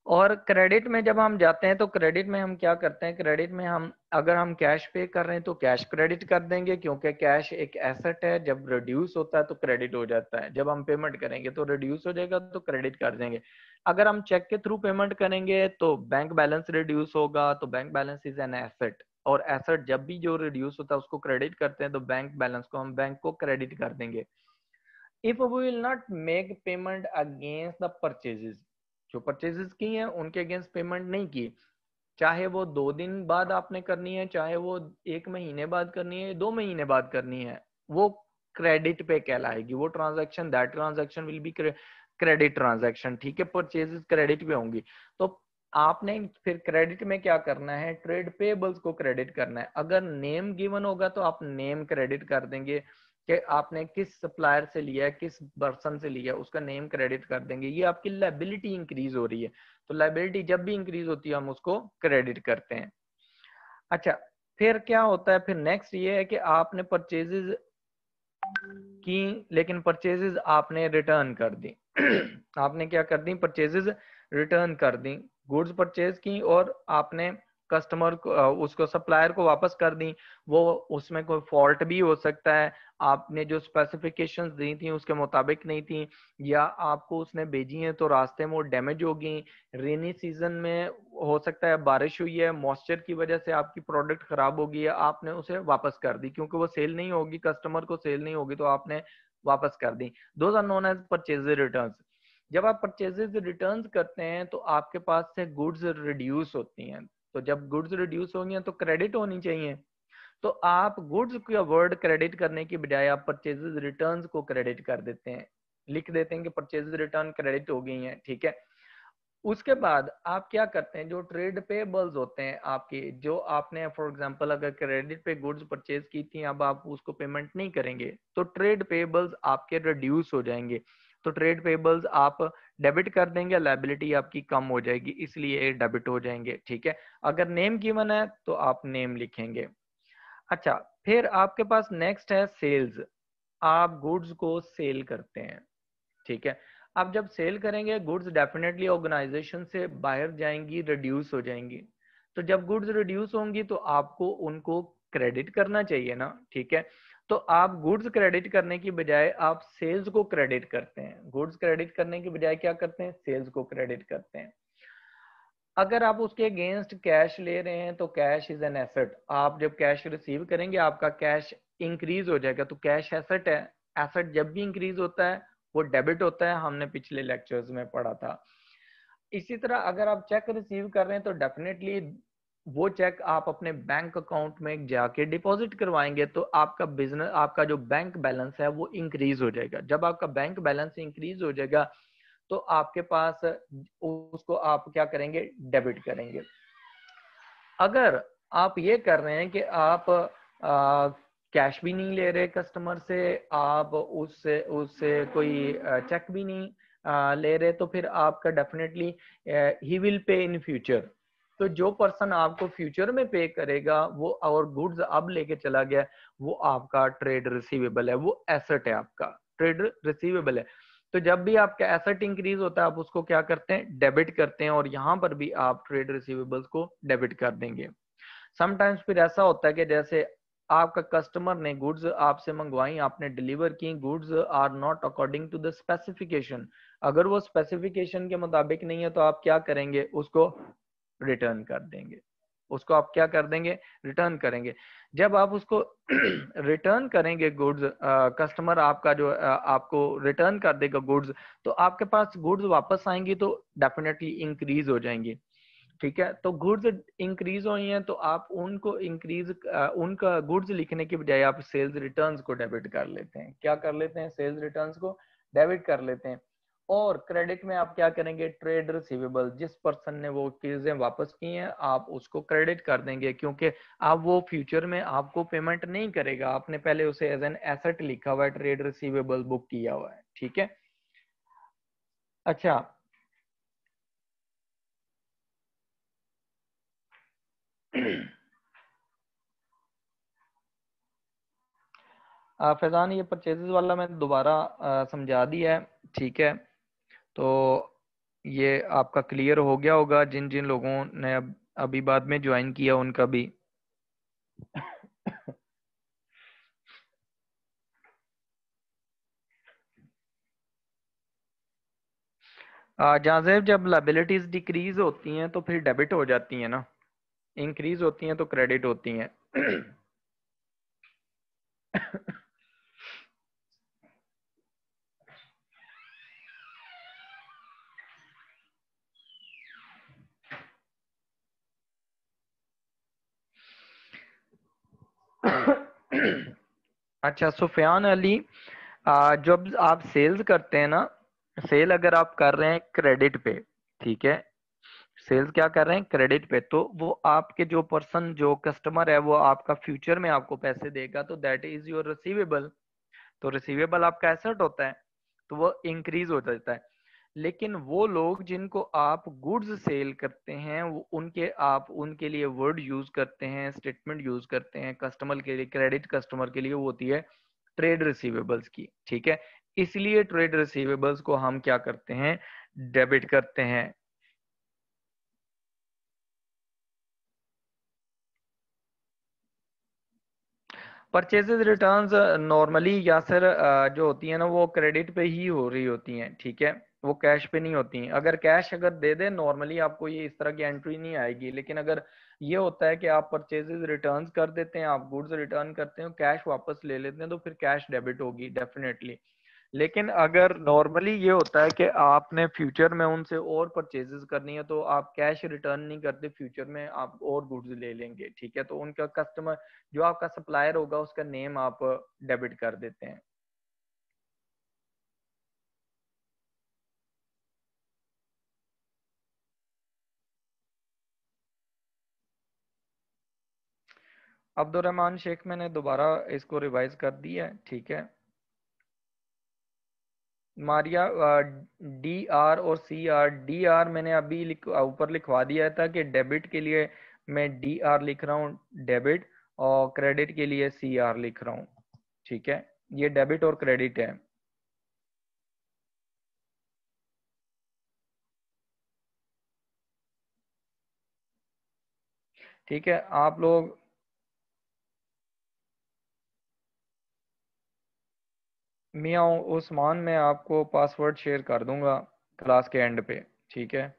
[SPEAKER 2] और क्रेडिट में जब हम जाते हैं तो क्रेडिट में हम क्या करते हैं, क्रेडिट में हम अगर हम कैश पे कर रहे हैं तो कैश क्रेडिट कर देंगे, क्योंकि कैश एक एसेट है, जब रिड्यूस होता है तो क्रेडिट हो जाता है। जब हम पेमेंट करेंगे तो रिड्यूस हो जाएगा तो क्रेडिट कर देंगे। अगर हम चेक के थ्रू पेमेंट करेंगे तो बैंक बैलेंस रिड्यूस होगा, तो bank balance is an asset, और एसेट जब भी जो रिड्यूस होता है उसको क्रेडिट करते हैं, तो बैंक बैलेंस को हम बैंक को क्रेडिट कर देंगे। If we will not make payment against the purchases, जो परचेजेस की हैं उनके अगेंस्ट पेमेंट नहीं की, चाहे वो 2 दिन बाद आपने करनी है, चाहे वो 1 महीने बाद करनी है, 2 महीने बाद करनी है, वो क्रेडिट पे कहलाएगी। वो transaction, that transaction will be credit transaction. ठीक है, परचेजेस क्रेडिट पे होंगी। तो आपने फिर क्रेडिट में क्या करना है, ट्रेड पेबल्स को क्रेडिट करना है। अगर नेम गिवन होगा तो आप नेम क्रेडिट कर देंगे कि आपने किस सप्लायर से लिया है, किस पर्सन से लिया है, उसका नेम क्रेडिट कर देंगे। ये आपकी लायबिलिटी इंक्रीज हो रही है, तो लायबिलिटी जब भी इंक्रीज होती है हम उसको क्रेडिट करते हैं। अच्छा, फिर क्या होता है, फिर नेक्स्ट ये है कि आपने परचेजेस की, लेकिन परचेजेस आपने रिटर्न कर दी। आपने क्या कर दी, परचेजेस रिटर्न कर दी। गुड्स परचेज की और आपने कस्टमर को, उसको सप्लायर को वापस कर दी। वो उसमें कोई फॉल्ट भी हो सकता है, आपने जो स्पेसिफिकेशंस दी थी उसके मुताबिक नहीं थी, या आपको उसने भेजी है तो रास्ते में वो डैमेज हो गई। रेनी सीजन में हो सकता है बारिश हुई है, मॉइस्चर की वजह से आपकी प्रोडक्ट खराब हो गई है, आपने उसे वापस कर दी, क्योंकि वो सेल नहीं होगी, कस्टमर को सेल नहीं होगी, तो आपने वापस कर दी। Those are known as purchase returns. जब आप परचेजेस रिटर्न्स करते हैं तो आपके पास से गुड्स रिड्यूस होती हैं, तो जब गुड्स रिड्यूस होंगी तो क्रेडिट होनी चाहिए। तो आप गुड्स का वर्ड क्रेडिट करने की बजाय आप परचेजेस रिटर्न्स को क्रेडिट कर देते हैं, लिख देते हैं कि परचेजेस रिटर्न क्रेडिट हो गई हैं। ठीक है, उसके बाद आप क्या करते हैं, जो ट्रेड पेबल्स होते हैं आपके, जो आपने फॉर एग्जांपल अगर क्रेडिट पे गुड्स परचेज की थी, अब आप उसको पेमेंट नहीं करेंगे तो ट्रेड पेबल्स आपके रिड्यूस हो जाएंगे। तो ट्रेड पेबल्स आप डेबिट कर देंगे, लायबिलिटी आपकी कम हो जाएगी, इसलिए डेबिट हो जाएंगे। ठीक है, अगर नेम गिवन है तो आप नेम लिखेंगे। अच्छा, फिर आपके पास नेक्स्ट है सेल्स। आप गुड्स को सेल करते हैं। ठीक है, आप जब सेल करेंगे गुड्स डेफिनेटली ऑर्गेनाइजेशन से बाहर जाएंगी, रिड्यूस हो जाएंगी। तो जब गुड्स रिड्यूस होंगी तो आपको उनको क्रेडिट करना चाहिए ना। ठीक है, तो आप गुड्स क्रेडिट करने की बजाय आप सेल्स को क्रेडिट करते हैं। गुड्स क्रेडिट करने की बजाय क्या करते हैं, सेल्स को क्रेडिट करते हैं। अगर आप उसके अगेंस्ट कैश ले रहे हैं तो कैश इज एन एसेट। आप जब कैश रिसीव करेंगे आपका कैश इंक्रीज हो जाएगा, तो कैश एसेट है। एसेट जब भी इंक्रीज होता है वो डेबिट होता है, हमने पिछले लेक्चर्स में पढ़ा था। इसी तरह अगर आप चेक रिसीव कर रहे हैं तो डेफिनेटली वो चेक आप अपने बैंक अकाउंट में जाके डिपॉजिट करवाएंगे, तो आपका बिजनेस, आपका जो बैंक बैलेंस है वो इंक्रीज हो जाएगा। जब आपका बैंक बैलेंस इंक्रीज हो जाएगा तो आपके पास उसको आप क्या करेंगे, डेबिट करेंगे। अगर आप ये कर रहे हैं कि आप कैश भी नहीं ले रहे कस्टमर से, आप उससे उससे कोई चेक भी नहीं ले रहे, तो फिर आपका definitely he will pay in future. तो जो पर्सन आपको फ्यूचर में पे करेगा वो, और गुड्स अब लेके चला गया, वो आपका ट्रेड रिसीवेबल है, वो एसेट है, आपका ट्रेड रिसीवेबल है। तो जब भी आपका एसेट इंक्रीज होता है आप उसको क्या करते हैं, डेबिट करते हैं, और यहाँ पर भी आप ट्रेड रिसीवेबल्स को डेबिट कर देंगे। समटाइम्स फिर ऐसा होता है कि जैसे आपका कस्टमर ने गुड्स आपसे मंगवाई, आपने डिलीवर की, goods are not according to the specification. अगर वो स्पेसिफिकेशन के मुताबिक नहीं है तो आप क्या करेंगे, उसको रिटर्न कर देंगे। उसको आप क्या कर देंगे, रिटर्न करेंगे। जब आप उसको रिटर्न करेंगे गुड्स, कस्टमर आपका जो आपको रिटर्न कर देगा गुड्स, तो आपके पास गुड्स वापस आएंगी तो डेफिनेटली इंक्रीज हो जाएंगी। ठीक है, तो गुड्स इंक्रीज हुई हैं तो आप उनको इंक्रीज, उनका गुड्स लिखने की बजाय आप सेल्स रिटर्न्स को डेबिट कर लेते हैं। क्या कर लेते हैं, सेल्स रिटर्न्स को डेबिट कर लेते हैं। और क्रेडिट में आप क्या करेंगे, ट्रेड रिसीवेबल, जिस पर्सन ने वो चीजें वापस की हैं आप उसको क्रेडिट कर देंगे, क्योंकि अब वो फ्यूचर में आपको पेमेंट नहीं करेगा, आपने पहले उसे एज एन एसेट लिखा हुआ है, ट्रेड रिसीवेबल बुक किया हुआ है। ठीक है, अच्छा, फैजान ये परचेजेस वाला मैंने दोबारा समझा दिया है, ठीक है। तो ये आपका क्लियर हो गया होगा, जिन जिन लोगों ने अभी बाद में ज्वाइन किया उनका भी। जहाँ जब लाइबिलिटीज डिक्रीज होती हैं तो फिर डेबिट हो जाती हैं ना, इंक्रीज होती हैं तो क्रेडिट होती हैं। अच्छा सुफियान अली, जब आप सेल्स करते हैं ना, सेल अगर आप कर रहे हैं क्रेडिट पे, ठीक है, सेल्स क्या कर रहे हैं क्रेडिट पे, तो वो आपके जो पर्सन जो कस्टमर है वो आपका फ्यूचर में आपको पैसे देगा, तो दैट इज योर रिसीवेबल। तो रिसीवेबल आपका एसेट होता है, तो वो इंक्रीज हो जाता है। लेकिन वो लोग जिनको आप गुड्स सेल करते हैं वो उनके आप उनके लिए वर्ड यूज करते हैं, स्टेटमेंट यूज करते हैं कस्टमर के लिए, क्रेडिट कस्टमर के लिए वो होती है ट्रेड रिसीवेबल्स की, ठीक है। इसलिए ट्रेड रिसीवेबल्स को हम क्या करते हैं, डेबिट करते हैं। परचेजेस रिटर्न्स नॉर्मली यासर जो होती है ना वो क्रेडिट पे ही हो रही होती हैं, ठीक है, वो कैश पे नहीं होती हैं। अगर कैश अगर दे दे नॉर्मली आपको ये इस तरह की एंट्री नहीं आएगी, लेकिन अगर ये होता है कि आप परचेजेस रिटर्न्स कर देते हैं, आप गुड्स रिटर्न करते हैं, कैश वापस ले लेते हैं, तो फिर कैश डेबिट होगी डेफिनेटली। लेकिन अगर नॉर्मली ये होता है कि आपने फ्यूचर में उनसे और परचेजेस करनी है तो आप कैश रिटर्न नहीं करते, फ्यूचर में आप और गुड्स ले लेंगे, ठीक है, तो उनका कस्टमर जो आपका सप्लायर होगा उसका नेम आप डेबिट कर देते हैं। अब्दुलरहमान शेख मैंने दोबारा इसको रिवाइज कर दिया है, ठीक है। मारिया, डी आर और सी आर, डी आर मैंने अभी ऊपर लिखवा दिया था कि डेबिट के लिए मैं डी आर लिख रहा हूँ डेबिट, और क्रेडिट के लिए सी आर लिख रहा हूँ, ठीक है। ये डेबिट और क्रेडिट है, ठीक है। आप लोग मियाँ उस्मान, मैं आपको पासवर्ड शेयर कर दूंगा क्लास के एंड पे, ठीक है।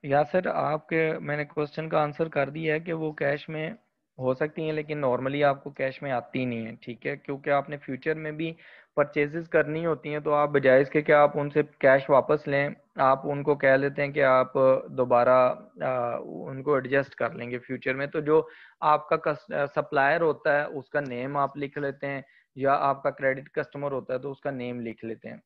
[SPEAKER 2] यासर आपके मैंने क्वेश्चन का आंसर कर दिया है कि वो कैश में हो सकती हैं, लेकिन नॉर्मली आपको कैश में आती नहीं है, ठीक है, क्योंकि आपने फ्यूचर में भी परचेजेस करनी होती हैं, तो आप बजाय इसके कि आप उनसे कैश वापस लें, आप उनको कह लेते हैं कि आप दोबारा उनको एडजस्ट कर लेंगे फ्यूचर में, तो जो आपका सप्लायर होता है उसका नेम आप लिख लेते हैं, या आपका क्रेडिट कस्टमर होता है तो उसका नेम लिख लेते हैं।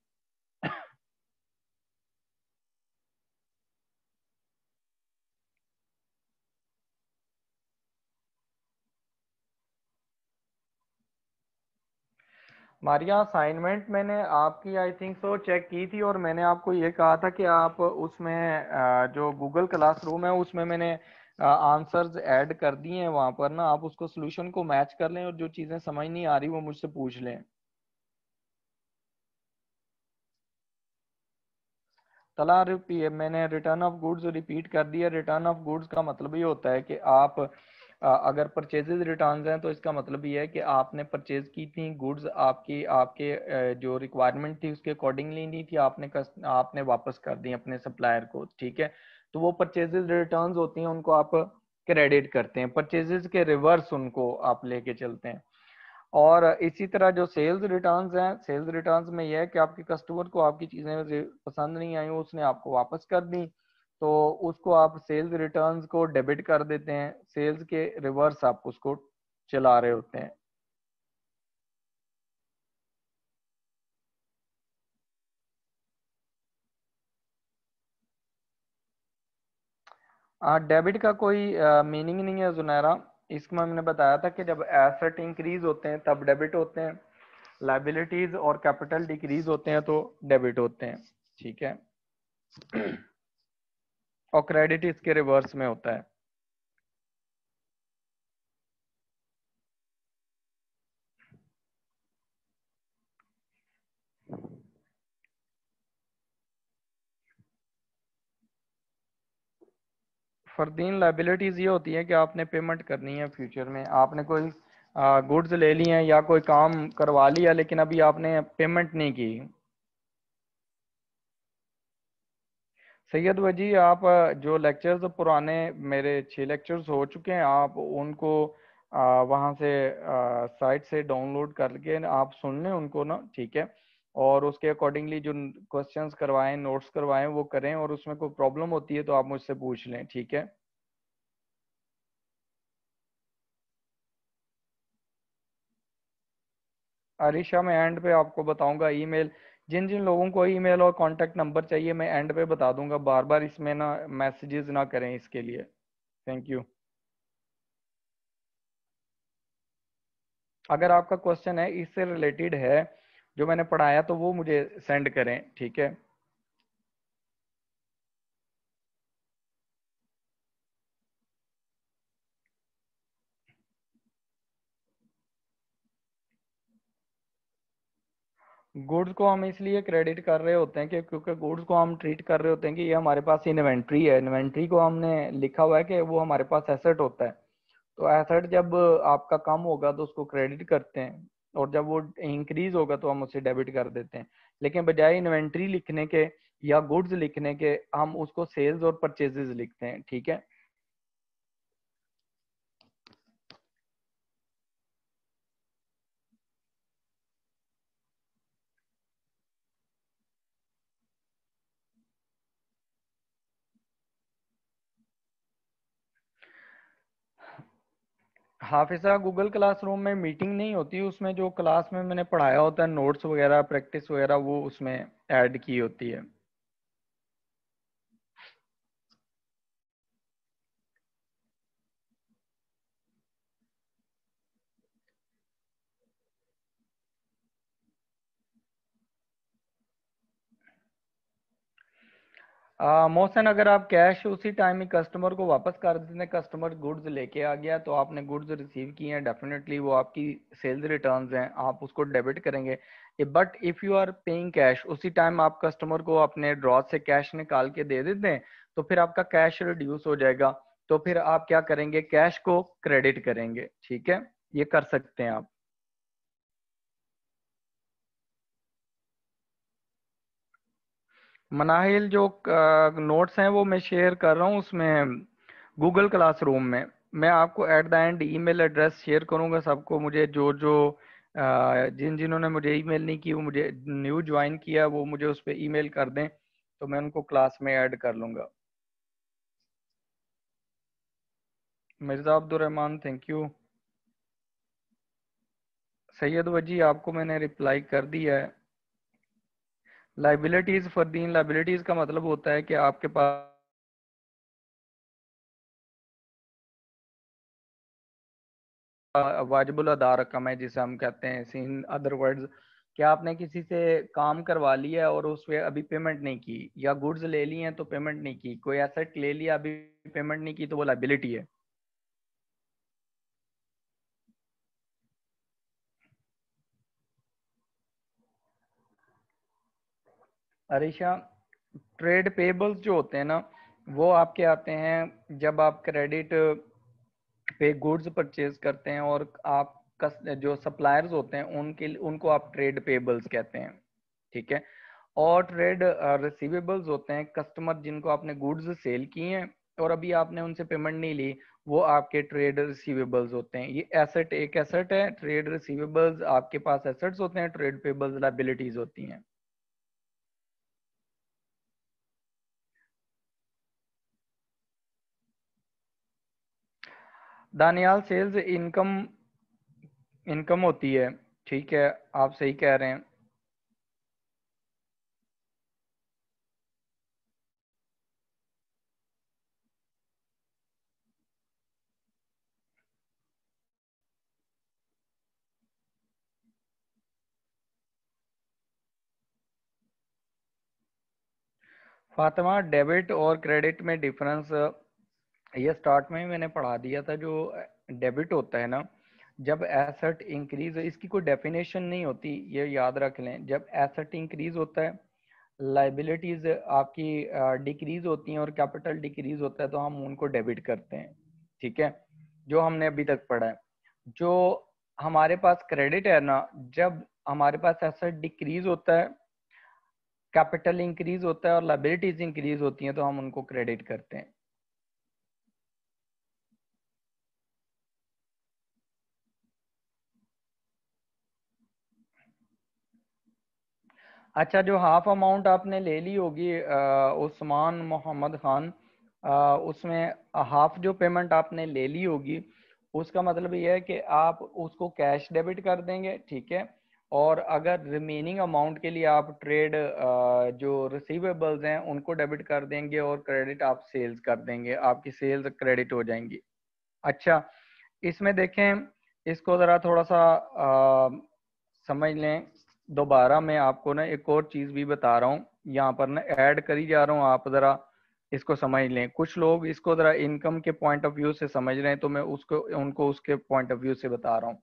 [SPEAKER 2] मारिया असाइनमेंट मैंने आपकी आई थिंक सो चेक की थी, और मैंने आपको ये कहा था कि आप उसमें जो गूगल क्लासरूम है उसमें मैंने आंसर्स ऐड कर दिए हैं, वहां पर ना आप उसको सोल्यूशन को मैच कर लें, और जो चीजें समझ नहीं आ रही वो मुझसे पूछ लें। तला मैंने रिटर्न ऑफ गुड्स रिपीट कर दिया। रिटर्न ऑफ गुड्स का मतलब ये होता है कि आप अगर परचेजेज रिटर्न्स हैं तो इसका मतलब ये है कि आपने परचेज की थी गुड्स, आपकी आपके जो रिक्वायरमेंट थी उसके अकॉर्डिंगली नहीं थी, आपने वापस कर दी अपने सप्लायर को, ठीक है। तो वो परचेजेज रिटर्न्स होती हैं, उनको आप क्रेडिट करते हैं, परचेजेज के रिवर्स उनको आप लेके चलते हैं। और इसी तरह जो सेल्स रिटर्न्स हैं, सेल्स रिटर्न्स में यह है कि आपके कस्टमर को आपकी चीज़ें पसंद नहीं आई, उसने आपको वापस कर दी, तो उसको आप सेल्स रिटर्न्स को डेबिट कर देते हैं, सेल्स के रिवर्स आप उसको चला रहे होते हैं। डेबिट का कोई मीनिंग नहीं है जुनैरा। इसमें मैंने बताया था कि जब एसेट इंक्रीज होते हैं तब डेबिट होते हैं, लाइबिलिटीज और कैपिटल डिक्रीज होते हैं तो डेबिट होते हैं। ठीक है। और क्रेडिट इसके रिवर्स में होता है। फर्दीन लाइबिलिटीज ये होती है कि आपने पेमेंट करनी है फ्यूचर में। आपने कोई गुड्स ले लिए हैं या कोई काम करवा लिया लेकिन अभी आपने पेमेंट नहीं की। सैयद वजी, आप जो लेक्चर्स पुराने मेरे 6 लेक्चर्स हो चुके हैं, आप उनको वहाँ से साइट से डाउनलोड करके आप सुन लें उनको ना। ठीक है। और उसके अकॉर्डिंगली जो क्वेश्चंस करवाएं, नोट्स करवाएं, वो करें। और उसमें कोई प्रॉब्लम होती है तो आप मुझसे पूछ लें। ठीक है। अरिशा, मैं एंड पे आपको बताऊंगा ईमेल। जिन जिन लोगों को ईमेल और कांटेक्ट नंबर चाहिए मैं एंड पे बता दूंगा। बार बार इसमें ना मैसेजेस ना करें इसके लिए। Thank you. अगर आपका क्वेश्चन है इससे रिलेटेड है जो मैंने पढ़ाया तो वो मुझे सेंड करें। ठीक है। गुड्स को हम इसलिए क्रेडिट कर रहे होते हैं कि क्योंकि गुड्स को हम ट्रीट कर रहे होते हैं कि ये हमारे पास इन्वेंट्री है। इन्वेंट्री को हमने लिखा हुआ है कि वो हमारे पास एसेट होता है। तो एसेट जब आपका कम होगा तो उसको क्रेडिट करते हैं, और जब वो इंक्रीज होगा तो हम उसे डेबिट कर देते हैं। लेकिन बजाय इन्वेंट्री लिखने के या गुड्स लिखने के हम उसको सेल्स और परचेजेस लिखते हैं। ठीक है। हाफिजा, गूगल क्लासरूम में मीटिंग नहीं होती, उसमें जो क्लास में मैंने पढ़ाया होता है नोट्स वगैरह प्रैक्टिस वगैरह वो उसमें ऐड की होती है। मोहसन, अगर आप कैश उसी टाइम ही कस्टमर को वापस कर देते हैं, कस्टमर गुड्स लेके आ गया तो आपने गुड्स रिसीव किए हैं, डेफिनेटली वो आपकी सेल्स रिटर्न्स हैं, आप उसको डेबिट करेंगे। But if you are paying cash, उसी टाइम आप कस्टमर को अपने ड्रॉ से कैश निकाल के दे देते हैं तो फिर आपका कैश रिड्यूस हो जाएगा। तो फिर आप क्या करेंगे, कैश को क्रेडिट करेंगे। ठीक है। ये कर सकते हैं आप। मनाहिल, जो नोट्स हैं वो मैं शेयर कर रहा हूँ उसमें गूगल क्लासरूम में। मैं आपको at the end email address share करूँगा सबको। मुझे जो जो जिन जिन्होंने मुझे ईमेल नहीं की, वो मुझे न्यू ज्वाइन किया, वो मुझे उस पर ईमेल कर दें तो मैं उनको क्लास में ऐड कर लूँगा। Mirza Abdulrahman, thank you. सैयद वजी, आपको मैंने रिप्लाई कर दिया है। लाइबिलिटीज़ फरदीन, लाइबिलिटीज़ का मतलब होता है कि आपके पास वाजिबुल अदा रकम है जिसे हम कहते हैं इन अदर वर्ड्स। क्या आपने किसी से काम करवा लिया और उस पे अभी पेमेंट नहीं की, या गुड्स ले लिए हैं तो पेमेंट नहीं की, कोई एसेट ले लिया अभी पेमेंट नहीं की, तो वो लाइबिलिटी है। अरीशा, ट्रेड पेबल्स जो होते हैं ना वो आपके आते हैं जब आप क्रेडिट पे गुड्स परचेज करते हैं, और आप जो सप्लायर्स होते हैं उनके उनको आप ट्रेड पेबल्स कहते हैं। ठीक है। और ट्रेड रिसीवेबल्स होते हैं कस्टमर जिनको आपने गुड्स सेल किए हैं और अभी आपने उनसे पेमेंट नहीं ली, वो आपके ट्रेड रिसीवेबल्स होते हैं। ये एसेट, एक एसेट है ट्रेड रिसीवेबल्स, आपके पास एसेट्स होते हैं, ट्रेड पेबल्स लाइबिलिटीज होती हैं। दानियाल, सेल्स इनकम इनकम होती है। ठीक है। आप सही कह रहे हैं। फातिमा, डेबिट और क्रेडिट में डिफरेंस ये स्टार्ट में ही मैंने पढ़ा दिया था। जो डेबिट होता है ना, जब एसेट इंक्रीज, इसकी कोई डेफिनेशन नहीं होती, ये याद रख लें। जब एसेट इंक्रीज होता है, लाइबिलिटीज आपकी डिक्रीज होती हैं और कैपिटल डिक्रीज होता है, तो हम उनको डेबिट करते हैं। ठीक है, जो हमने अभी तक पढ़ा है। जो हमारे पास क्रेडिट है ना, जब हमारे पास एसेट डिक्रीज होता है, कैपिटल इंक्रीज होता है और लाइबिलिटीज इंक्रीज होती हैं, तो हम उनको क्रेडिट करते हैं। अच्छा, जो हाफ अमाउंट आपने ले ली होगी उस्मान मोहम्मद खान, उसमें हाफ जो पेमेंट आपने ले ली होगी, उसका मतलब ये है कि आप उसको कैश डेबिट कर देंगे। ठीक है, और अगर रिमेनिंग अमाउंट के लिए आप ट्रेड जो रिसीवेबल्स हैं उनको डेबिट कर देंगे, और क्रेडिट आप सेल्स कर देंगे, आपकी सेल्स क्रेडिट हो जाएंगी। अच्छा, इसमें देखें, इसको ज़रा थोड़ा सा समझ लें। दोबारा मैं आपको ना एक और चीज़ भी बता रहा हूँ, यहाँ पर ना ऐड करी जा रहा हूँ, आप ज़रा इसको समझ लें। कुछ लोग इसको ज़रा इनकम के पॉइंट ऑफ व्यू से समझ रहे हैं, तो मैं उसको उनको उसके पॉइंट ऑफ व्यू से बता रहा हूँ,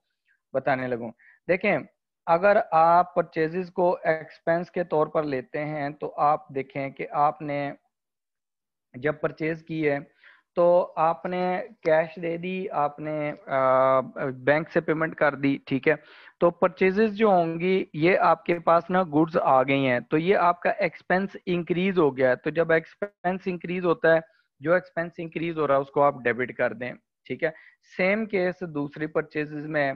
[SPEAKER 2] बताने लगूँ। देखें, अगर आप परचेजेस को एक्सपेंस के तौर पर लेते हैं, तो आप देखें कि आपने जब परचेज की है तो आपने कैश दे दी, आपने बैंक से पेमेंट कर दी। ठीक है, तो परचेजेस जो होंगी, ये आपके पास ना गुड्स आ गई हैं, तो ये आपका एक्सपेंस इंक्रीज हो गया है। तो जब एक्सपेंस इंक्रीज होता है, जो एक्सपेंस इंक्रीज हो रहा है उसको आप डेबिट कर दें। ठीक है, सेम केस दूसरी परचेजेस में है।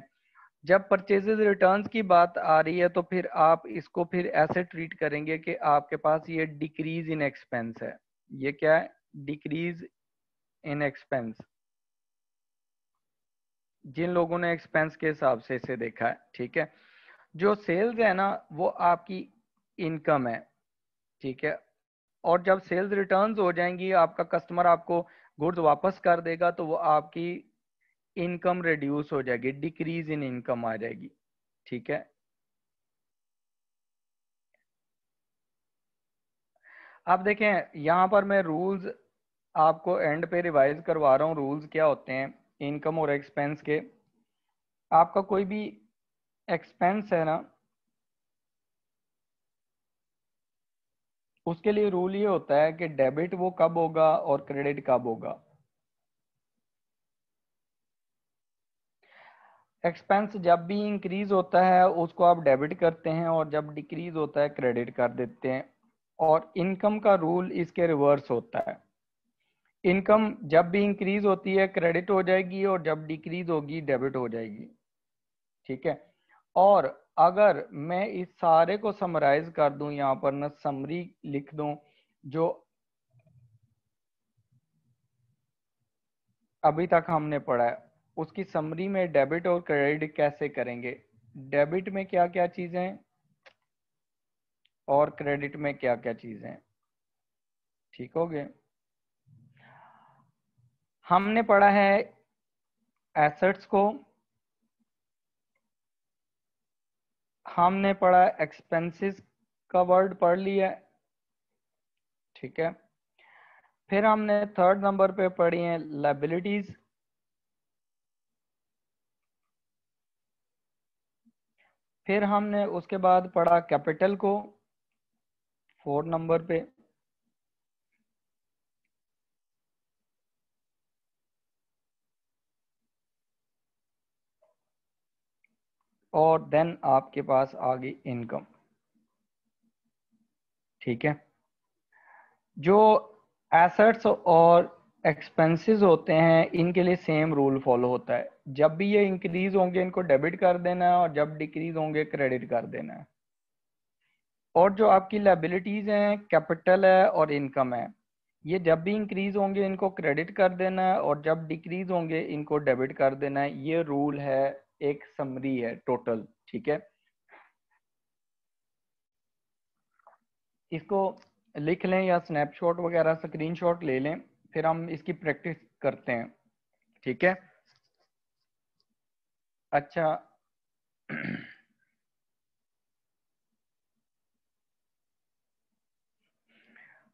[SPEAKER 2] जब परचेजेस रिटर्न्स की बात आ रही है, तो फिर आप इसको फिर ऐसे ट्रीट करेंगे कि आपके पास ये डिक्रीज इन एक्सपेंस है। ये क्या है? Decrease in expense. जिन लोगों ने एक्सपेंस के हिसाब से इसे देखा है। ठीक है, जो सेल्स है ना, वो आपकी इनकम है। ठीक है, और जब सेल्स रिटर्न्स हो जाएंगी, आपका कस्टमर आपको गुड्स वापस कर देगा, तो वो आपकी इनकम रिड्यूस हो जाएगी, डिक्रीज इन इनकम आ जाएगी। ठीक है, अब देखें, यहाँ पर मैं रूल्स आपको एंड पे रिवाइज करवा रहा हूँ। रूल्स क्या होते हैं इनकम और एक्सपेंस के। आपका कोई भी एक्सपेंस है ना, उसके लिए रूल ये होता है कि डेबिट वो कब होगा और क्रेडिट कब होगा। एक्सपेंस जब भी इंक्रीज होता है उसको आप डेबिट करते हैं, और जब डिक्रीज होता है क्रेडिट कर देते हैं। और इनकम का रूल इसके रिवर्स होता है। इनकम जब भी इंक्रीज होती है क्रेडिट हो जाएगी, और जब डिक्रीज होगी डेबिट हो जाएगी। ठीक है, और अगर मैं इस सारे को समराइज कर दूं, यहाँ पर ना समरी लिख दूं, जो अभी तक हमने पढ़ा है, उसकी समरी में डेबिट और क्रेडिट कैसे करेंगे, डेबिट में क्या क्या चीजें और क्रेडिट में क्या क्या चीजें। ठीक हो गए? हमने पढ़ा है एसेट्स को, हमने पढ़ा एक्सपेंसेस का वर्ड पढ़ लिया है। ठीक है, फिर हमने थर्ड नंबर पे पढ़ी है लाइबिलिटीज। फिर हमने उसके बाद पढ़ा कैपिटल को, फोर्थ नंबर पे। और देन आपके पास आ गई इनकम। ठीक है, जो एसेट्स और एक्सपेंसेस होते हैं, इनके लिए सेम रूल फॉलो होता है। जब भी ये इंक्रीज होंगे इनको डेबिट कर देना है, और जब डिक्रीज होंगे क्रेडिट कर देना है। और जो आपकी लाइबिलिटीज हैं, कैपिटल है और इनकम है, ये जब भी इंक्रीज होंगे इनको क्रेडिट कर देना है, और जब डिक्रीज होंगे इनको डेबिट कर देना है। ये रूल है, एक समरी है टोटल। ठीक है, इसको लिख लें या स्नैपशॉट वगैरह स्क्रीनशॉट ले लें, फिर हम इसकी प्रैक्टिस करते हैं। ठीक है, अच्छा।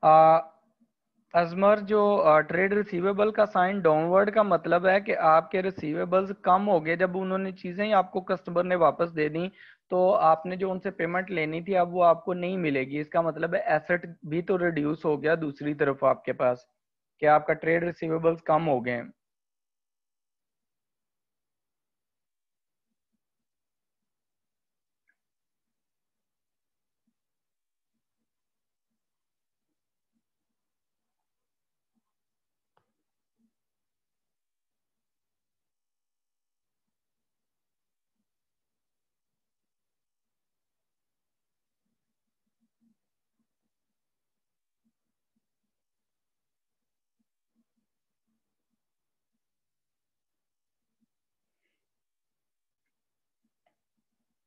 [SPEAKER 2] अजमर, जो ट्रेड रिसीवेबल का साइन डाउनवर्ड का मतलब है कि आपके रिसीवेबल्स कम हो गए जब उन्होंने चीजें ही आपको कस्टमर ने वापस दे दी, तो आपने जो उनसे पेमेंट लेनी थी अब वो आपको नहीं मिलेगी। इसका मतलब है एसेट भी तो रिड्यूस हो गया दूसरी तरफ आपके पास, कि आपका ट्रेड रिसीवेबल्स कम हो गए हैं।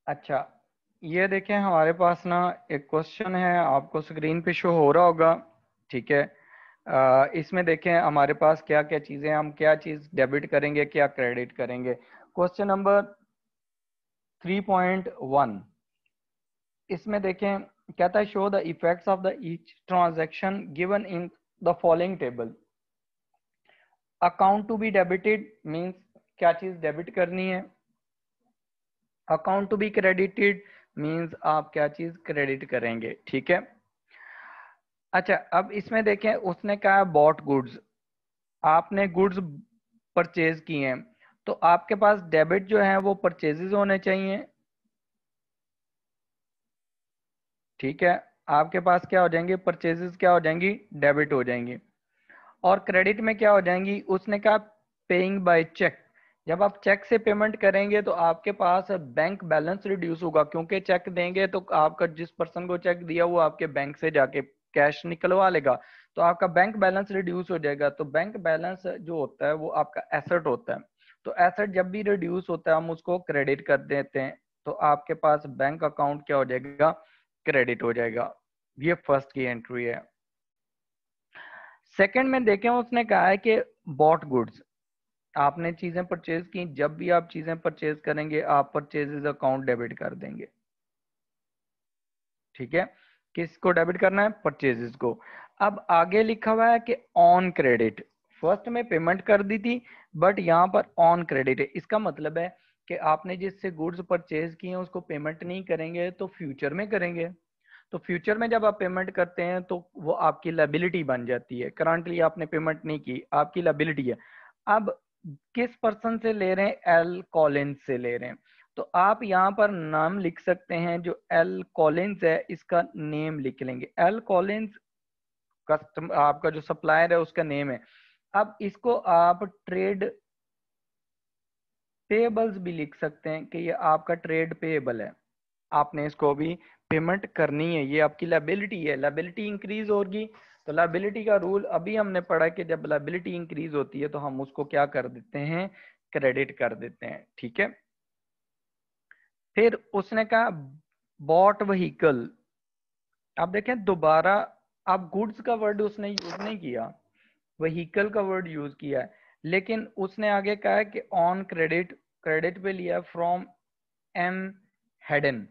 [SPEAKER 2] अच्छा, ये देखें हमारे पास ना एक क्वेश्चन है, आपको स्क्रीन पे शो हो रहा होगा। ठीक है, इसमें देखें हमारे पास क्या क्या चीजें, हम क्या चीज डेबिट करेंगे क्या क्रेडिट करेंगे। क्वेश्चन नंबर 3.1, इसमें देखें कहता है show the effects of the each transaction given in the following table. Account to be debited means क्या चीज डेबिट करनी है, account to be credited means आप क्या चीज क्रेडिट करेंगे। ठीक है, अच्छा अब इसमें देखें उसने कहा बॉट गुड्स, आपने गुड्स परचेज किए हैं, तो आपके पास डेबिट जो है वो परचेजेस होने चाहिए। ठीक है, आपके पास क्या हो जाएंगे, परचेजेस क्या हो जाएंगी, डेबिट हो जाएंगी। और क्रेडिट में क्या हो जाएंगी, उसने कहा पेइंग बाय चेक, जब आप चेक से पेमेंट करेंगे तो आपके पास बैंक बैलेंस रिड्यूस होगा, क्योंकि चेक देंगे तो आपका जिस पर्सन को चेक दिया वो आपके बैंक से जाके कैश निकलवा लेगा, तो आपका बैंक बैलेंस रिड्यूस हो जाएगा। तो बैंक बैलेंस जो होता है वो आपका एसेट होता है, तो एसेट जब भी रिड्यूस होता है हम उसको क्रेडिट कर देते हैं, तो आपके पास बैंक अकाउंट क्या हो जाएगा, क्रेडिट हो जाएगा। ये फर्स्ट की एंट्री है। सेकंड में देखें उसने कहा है कि बॉट गुड्स, आपने चीजें परचेज की, जब भी आप चीजें परचेज करेंगे आप परचेजेस अकाउंट डेबिट कर देंगे। ठीक है, किसको डेबिट करना है, परचेजेस को। अब आगे लिखा हुआ है कि ऑन क्रेडिट, फर्स्ट में पेमेंट कर दी थी बट यहाँ पर ऑन क्रेडिट है। इसका मतलब है कि आपने जिससे गुड्स परचेज किए हैं उसको पेमेंट नहीं करेंगे तो फ्यूचर में करेंगे, तो फ्यूचर में जब आप पेमेंट करते हैं तो वो आपकी लायबिलिटी बन जाती है। करंटली आपने पेमेंट नहीं की, आपकी लायबिलिटी है। अब किस पर्सन से ले रहे हैं, एल कॉलिंस से ले रहे हैं, तो आप यहाँ पर नाम लिख सकते हैं, जो एल कॉलिंस है इसका नेम लिख लेंगे। एल कॉलिंस कस्टम आपका जो सप्लायर है उसका नेम है। अब इसको आप ट्रेड पेएबल्स भी लिख सकते हैं कि ये आपका ट्रेड पेएबल है, आपने इसको भी पेमेंट करनी है, ये आपकी लायबिलिटी है। लायबिलिटी इंक्रीज होगी तो लायबिलिटी का रूल अभी हमने पढ़ा कि जब लायबिलिटी इंक्रीज होती है तो हम उसको क्या कर देते हैं, क्रेडिट कर देते हैं। ठीक है, फिर उसने कहा बॉट व्हीकल, आप देखें दोबारा, अब गुड्स का वर्ड उसने यूज नहीं किया, व्हीकल का वर्ड यूज किया है, लेकिन उसने आगे कहा है कि ऑन क्रेडिट, क्रेडिट पे लिया फ्रॉम एम हेडन।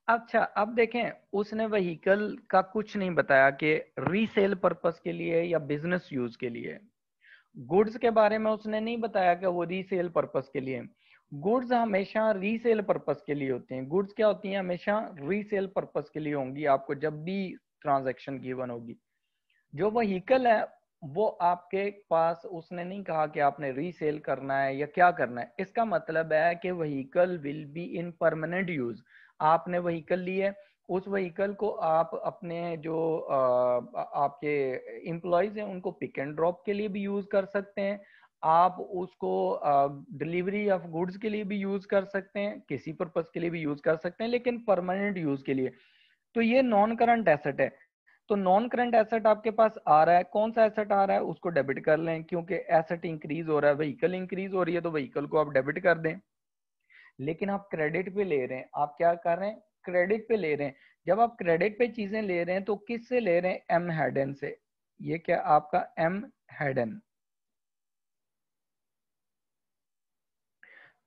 [SPEAKER 2] अच्छा अब देखें उसने व्हीकल का कुछ नहीं बताया कि रीसेल पर्पस के लिए या बिजनेस यूज के लिए। गुड्स के बारे में उसने नहीं बताया कि वो रीसेल पर्पस के लिए। गुड्स हमेशा रीसेल पर्पस के लिए होते हैं, गुड्स क्या होती हैं, हमेशा रीसेल पर्पस के लिए होंगी आपको जब भी ट्रांजैक्शन गिवन होगी। जो व्हीकल है वो आपके पास उसने नहीं कहा कि आपने रीसेल करना है या क्या करना है, इसका मतलब है कि vehicle will be in permanent use. आपने व्हीकल लिए, उस व्हीकल को आप अपने जो आपके एम्प्लॉयज हैं उनको पिक एंड ड्रॉप के लिए भी यूज कर सकते हैं, आप उसको डिलीवरी ऑफ गुड्स के लिए भी यूज कर सकते हैं, किसी पर्पज के लिए भी यूज कर सकते हैं, लेकिन परमानेंट यूज के लिए। तो ये नॉन करंट एसेट है, तो नॉन करंट एसेट आपके पास आ रहा है, कौन सा एसेट आ रहा है उसको डेबिट कर लें, क्योंकि एसेट इंक्रीज हो रहा है, व्हीकल इंक्रीज हो रही है तो व्हीकल को आप डेबिट कर दें। लेकिन आप क्रेडिट पे ले रहे हैं, आप क्या कर रहे हैं, क्रेडिट पे ले रहे हैं। जब आप क्रेडिट पे चीजें ले रहे हैं तो किस से ले रहे हैं, एम हेडन से। ये क्या आपका एम हेडन।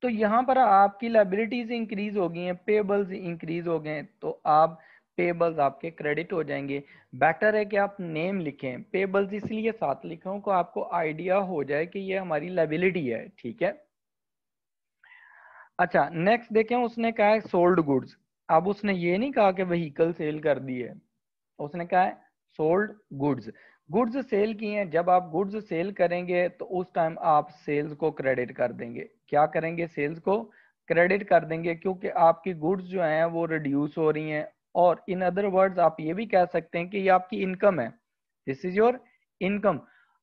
[SPEAKER 2] तो यहाँ पर आपकी लाइबिलिटीज इंक्रीज हो गई हैं, पेबल्स इंक्रीज हो गए हैं, तो आप पेबल्स आपके क्रेडिट हो जाएंगे। बेटर है कि आप नेम लिखें, पेबल्स इसलिए साथ लिखे हो को आपको आइडिया हो जाए कि ये हमारी लायबिलिटी है, ठीक है। अच्छा नेक्स्ट देखें, उसने कहा है सोल्ड गुड्स। अब उसने ये नहीं कहा कि व्हीकल सेल कर दी है, उसने कहा है सोल्ड गुड्स। गुड्स सेल किए हैं, जब आप गुड्स सेल करेंगे तो उस टाइम आप सेल्स को क्रेडिट कर देंगे। क्या करेंगे? सेल्स को क्रेडिट कर देंगे, क्योंकि आपकी गुड्स जो हैं वो रिड्यूस हो रही हैं। और इन अदर वर्ड्स आप ये भी कह सकते हैं कि ये आपकी इनकम है, दिस इज योर इनकम।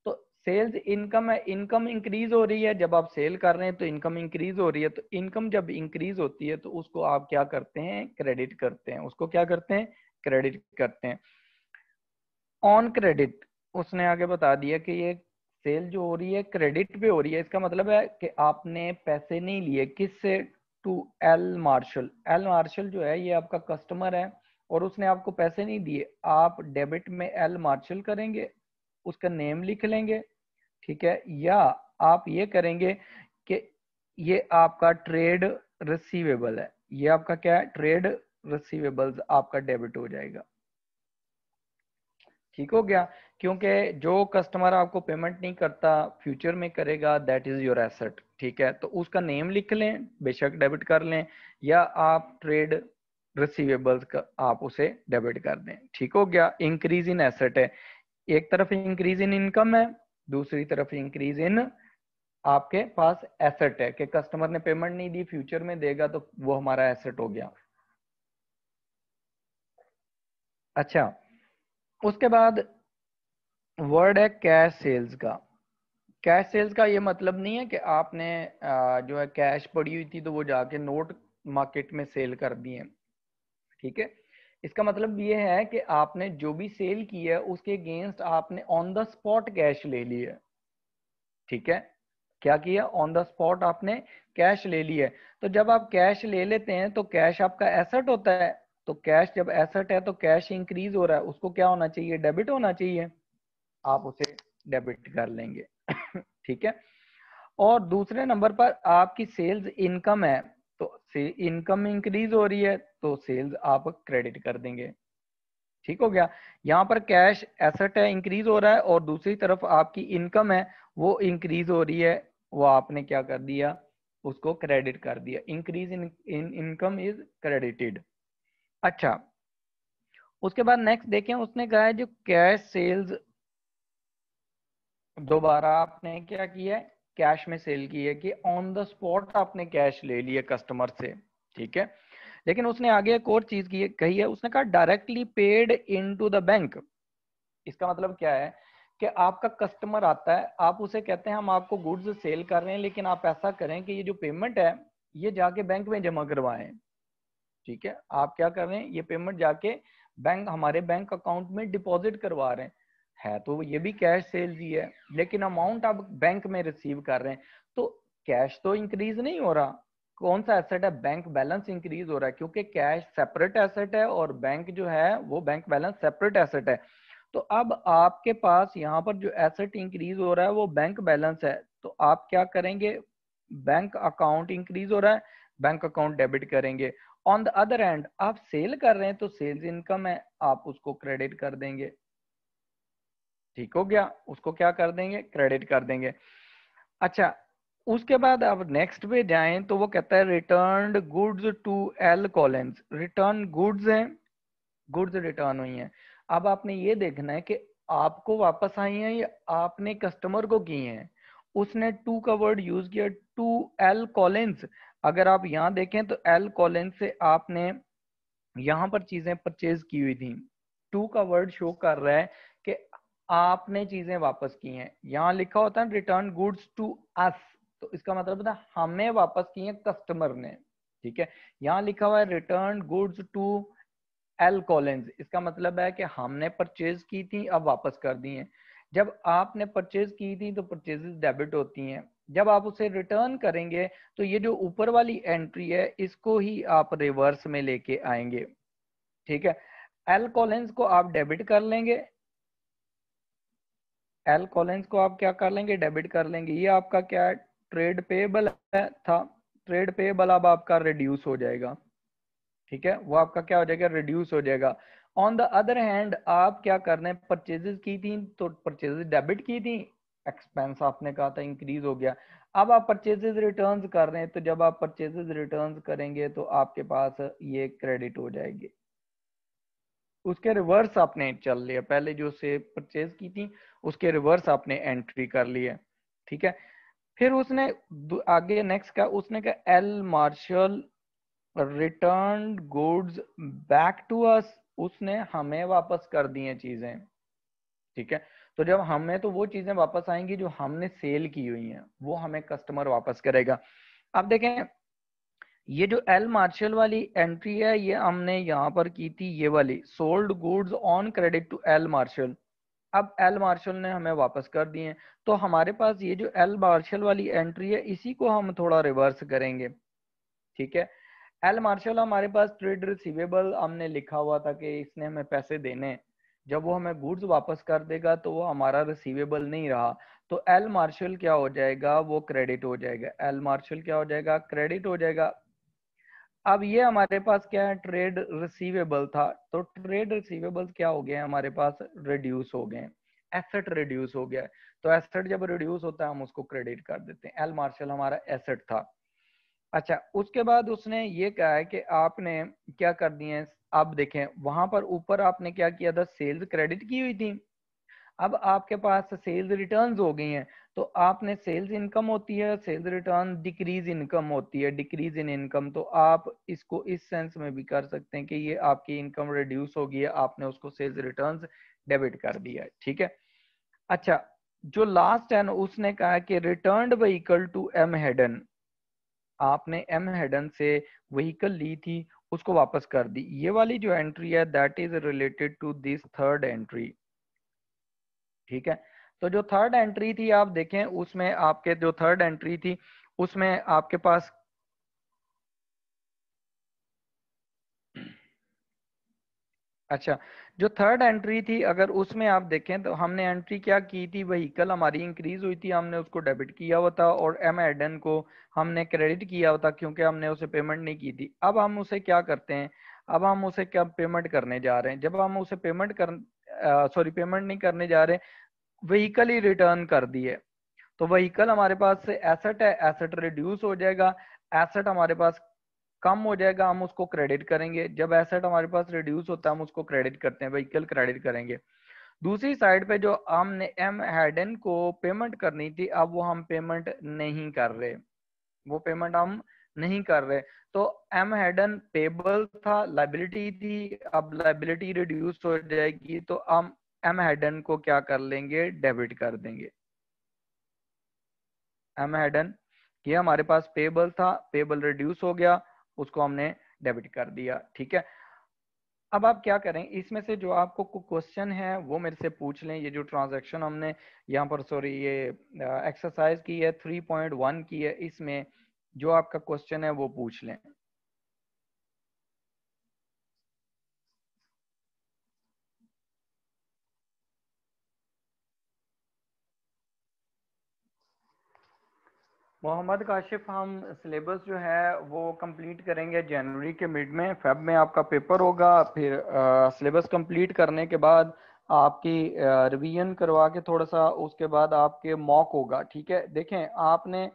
[SPEAKER 2] तो सेल्स इनकम है, इनकम इंक्रीज हो रही है, जब आप सेल कर रहे हैं तो इनकम इंक्रीज हो रही है। तो इनकम जब इंक्रीज होती है तो उसको आप क्या करते हैं? क्रेडिट करते हैं। उसको क्या करते हैं? क्रेडिट करते हैं। ऑन क्रेडिट उसने आगे बता दिया कि ये सेल जो हो रही है क्रेडिट पे हो रही है। इसका मतलब है कि आपने पैसे नहीं लिए, किससे? To L Marshall. L Marshall जो है ये आपका कस्टमर है और उसने आपको पैसे नहीं दिए। आप डेबिट में एल मार्शल करेंगे, उसका नेम लिख लेंगे, ठीक है। या आप ये करेंगे कि ये आपका ट्रेड रिसीवेबल है, ये आपका क्या है? ट्रेड रिसीवेबल्स आपका डेबिट हो जाएगा, ठीक हो गया। क्योंकि जो कस्टमर आपको पेमेंट नहीं करता, फ्यूचर में करेगा, दैट इज योर एसेट, ठीक है। तो उसका नेम लिख लें, बेशक डेबिट कर लें, या आप ट्रेड रिसीवेबल्स का आप उसे डेबिट कर दें, ठीक हो गया। इंक्रीज इन एसेट है, एक तरफ इंक्रीज इन इनकम है, दूसरी तरफ इंक्रीज इन आपके पास एसेट है कि कस्टमर ने पेमेंट नहीं दी, फ्यूचर में देगा, तो वो हमारा एसेट हो गया। अच्छा उसके बाद वर्ड है कैश सेल्स का। कैश सेल्स का ये मतलब नहीं है कि आपने जो है कैश पड़ी हुई थी तो वो जाके नोट मार्केट में सेल कर दिए, ठीक है। इसका मतलब ये है कि आपने जो भी सेल की है उसके अगेंस्ट आपने ऑन द स्पॉट कैश ले लिया, ठीक है। क्या किया? ऑन द स्पॉट आपने कैश ले लिया। तो जब आप कैश ले लेते हैं तो कैश आपका एसेट होता है। तो कैश जब एसेट है तो कैश इंक्रीज हो रहा है, उसको क्या होना चाहिए? डेबिट होना चाहिए। आप उसे डेबिट कर लेंगे ठीक है। और दूसरे नंबर पर आपकी सेल्स इनकम है, तो इनकम इंक्रीज हो रही है तो सेल्स आप क्रेडिट कर देंगे, ठीक हो गया। यहाँ पर कैश एसेट है, इंक्रीज हो रहा है, और दूसरी तरफ आपकी इनकम है वो इंक्रीज हो रही है, वो आपने क्या कर दिया? उसको क्रेडिट कर दिया। Increase in income is credited. अच्छा उसके बाद नेक्स्ट देखें, उसने कहा है जो कैश सेल्स दोबारा आपने क्या किया है? कैश में सेल की है, कि ऑन द स्पॉट आपने कैश ले लिया कस्टमर से, ठीक है। लेकिन उसने आगे एक और चीज की कही है, उसने कहा directly paid into the bank. इसका मतलब क्या है कि आपका कस्टमर आता है, आप उसे कहते हैं हम आपको गुड्स सेल कर रहे हैं, लेकिन आप ऐसा करें कि ये जो पेमेंट है ये जाके बैंक में जमा करवाएं, ठीक है। आप क्या कर रहे हैं? ये पेमेंट जाके बैंक, हमारे बैंक अकाउंट में डिपॉजिट करवा रहे हैं। है तो ये भी कैश सेल्स ही है, लेकिन अमाउंट आप बैंक में रिसीव कर रहे हैं। तो कैश तो इंक्रीज नहीं हो रहा। कौन सा एसेट है? बैंक बैलेंस इंक्रीज हो रहा है, क्योंकि कैश सेपरेट एसेट है और बैंक जो है वो बैंक बैलेंस सेपरेट एसेट है। तो अब आपके पास यहाँ पर जो एसेट इंक्रीज हो रहा है वो बैंक बैलेंस है, तो आप क्या करेंगे? बैंक अकाउंट इंक्रीज हो रहा है, बैंक अकाउंट डेबिट करेंगे। ऑन द अदर हैंड आप सेल कर रहे हैं तो सेल्स इनकम है, आप उसको क्रेडिट कर देंगे, ठीक हो गया। उसको क्या कर देंगे? क्रेडिट कर देंगे। अच्छा उसके बाद अब नेक्स्ट पे जाएं तो वो कहता है return goods to L Collins. Return goods हैं, गुड्स रिटर्न हुई हैं। अब आपने ये देखना है कि आपको वापस आई हैं या आपने कस्टमर को की हैं। उसने टू का वर्ड यूज किया, टू एल कॉलिंस। अगर आप यहाँ देखें तो एल कॉलिंस से आपने यहाँ पर चीजें परचेज की हुई थी। टू का वर्ड शो कर रहा है कि आपने चीजें वापस की हैं। यहाँ लिखा होता है रिटर्न गुड्स टू अस, तो इसका मतलब है हमें वापस की हैं कस्टमर ने, ठीक है। यहाँ लिखा हुआ है return goods to L Collins, इसका मतलब है कि हमने परचेज की थी अब वापस कर दी हैं। जब आपने परचेज की थी तो परचेजेस डेबिट होती हैं, जब आप उसे रिटर्न करेंगे तो ये जो ऊपर वाली एंट्री है इसको ही आप रिवर्स में लेके आएंगे, ठीक है। एल कॉलिंस को आप डेबिट कर लेंगे, एल कॉलिंस को आप क्या कर लेंगे? डेबिट कर लेंगे। ये आपका क्या है? ट्रेड पेबल था। ट्रेड पेबल अब आपका रिड्यूस हो जाएगा, ठीक है, वो आपका क्या हो जाएगा, रिड्यूस हो जाएगा। ऑन द अदर हैंड आप क्या कर रहे हैं, परचेजेस की थी तो परचेजेस डेबिट की थी, एक्सपेंस आपने कहा था इंक्रीज हो गया। अब आप परचेजेस रिटर्न्स कर रहे हैं, तो जब आप परचेजेस रिटर्न्स करेंगे तो आपके पास ये क्रेडिट हो जाएगी। उसके रिवर्स आपने चल लिया, पहले जो से परचेज की थी उसके रिवर्स आपने एंट्री कर लिया। ठीक है, फिर उसने आगे नेक्स्ट का उसने कहा L Marshall return goods back to us, उसने हमें वापस कर दी हैं चीजें। ठीक है, तो जब हमें तो वो चीजें वापस आएंगी जो हमने सेल की हुई हैं, वो हमें कस्टमर वापस करेगा। अब देखें, ये जो एल मार्शल वाली एंट्री है ये हमने यहाँ पर की थी, ये वाली sold goods on credit to L Marshall. अब एल मार्शल ने हमें वापस कर दिए हैं, तो हमारे पास ये जो एल मार्शल वाली एंट्री है इसी को हम थोड़ा रिवर्स करेंगे। ठीक है, एल मार्शल हमारे पास ट्रेड रिसीवेबल हमने लिखा हुआ था कि इसने हमें पैसे देने हैं, जब वो हमें गुड्स वापस कर देगा तो वो हमारा रिसीवेबल नहीं रहा, तो एल मार्शल क्या हो जाएगा, वो क्रेडिट हो जाएगा। एल मार्शल क्या हो जाएगा, क्रेडिट हो जाएगा। अब ये हमारे पास क्या है, ट्रेड रिसीवेबल था, तो ट्रेड रिसीवेबल क्या हो गया हमारे पास, रिड्यूस हो गए, एसेट रिड्यूस हो गया। तो एसेट जब रिड्यूस होता है हम उसको क्रेडिट कर देते हैं। एल मार्शल हमारा एसेट था। अच्छा, उसके बाद उसने ये कहा है कि आपने क्या कर दिए, आप देखें वहां पर ऊपर आपने क्या किया था, सेल्स क्रेडिट की हुई थी, अब आपके पास सेल्स रिटर्न्स हो गई हैं, तो आपने सेल्स इनकम होती है, सेल्स रिटर्न डिक्रीज इनकम होती है, डिक्रीज इन इनकम, तो आप इसको इस सेंस में भी कर सकते हैं कि ये आपकी इनकम रिड्यूस हो गई है, आपने उसको सेल्स रिटर्न्स डेबिट कर दिया है। ठीक है, अच्छा, जो लास्ट है ना उसने कहा कि returned vehicle to M Hayden, आपने एम हेडन से व्हीकल ली थी उसको वापस कर दी, ये वाली जो एंट्री है that is related to this third entry. ठीक है, तो जो थर्ड एंट्री थी आप देखें उसमें आपके जो थर्ड एंट्री थी उसमें आपके पास, अच्छा, जो थर्ड एंट्री थी अगर उसमें आप देखें तो हमने एंट्री क्या की थी, व्हीकल हमारी इंक्रीज हुई थी, हमने उसको डेबिट किया हुआ था, और एम एडन को हमने क्रेडिट किया हुआ था क्योंकि हमने उसे पेमेंट नहीं की थी। अब हम उसे क्या करते हैं, अब हम उसे क्या पेमेंट करने जा रहे हैं, जब हम उसे पेमेंट कर सॉरी पेमेंट नहीं करने जा रहे, व्हीकल ही रिटर्न कर दिए, तो व्हीकल हमारे पास से एसेट है, एसेट रिड्यूस हो जाएगा, एसेट हमारे पास कम हो जाएगा, हम उसको क्रेडिट करेंगे। जब एसेट हमारे पास रिड्यूस होता है हम उसको क्रेडिट करते हैं, व्हीकल क्रेडिट करेंगे। दूसरी साइड पे जो हमने एम हेडन को पेमेंट करनी थी, अब वो हम पेमेंट नहीं कर रहे, वो पेमेंट हम नहीं कर रहे, तो एम हेडन पेबल था, लाइबिलिटी थी, अब लाइबिलिटी रिड्यूस हो जाएगी, तो हम एम हेडन को क्या कर लेंगे, डेबिट कर देंगे। एम हेडन ये हमारे पास पेबल था, पेबल रिड्यूस हो गया, उसको हमने डेबिट कर दिया। ठीक है, अब आप क्या करें, इसमें से जो आपको क्वेश्चन है वो मेरे से पूछ लें। ये जो ट्रांजैक्शन हमने यहाँ पर सॉरी ये एक्सरसाइज की है 3.1 की है, इसमें जो आपका क्वेश्चन है वो पूछ लें। मोहम्मद काशिफ, हम सिलेबस जो है वो कंप्लीट करेंगे जनवरी के मिड में, फेब में आपका पेपर होगा, फिर सिलेबस कंप्लीट करने के बाद आपकी रिवीजन करवा के थोड़ा सा उसके बाद आपके मॉक होगा। ठीक है, देखें आपने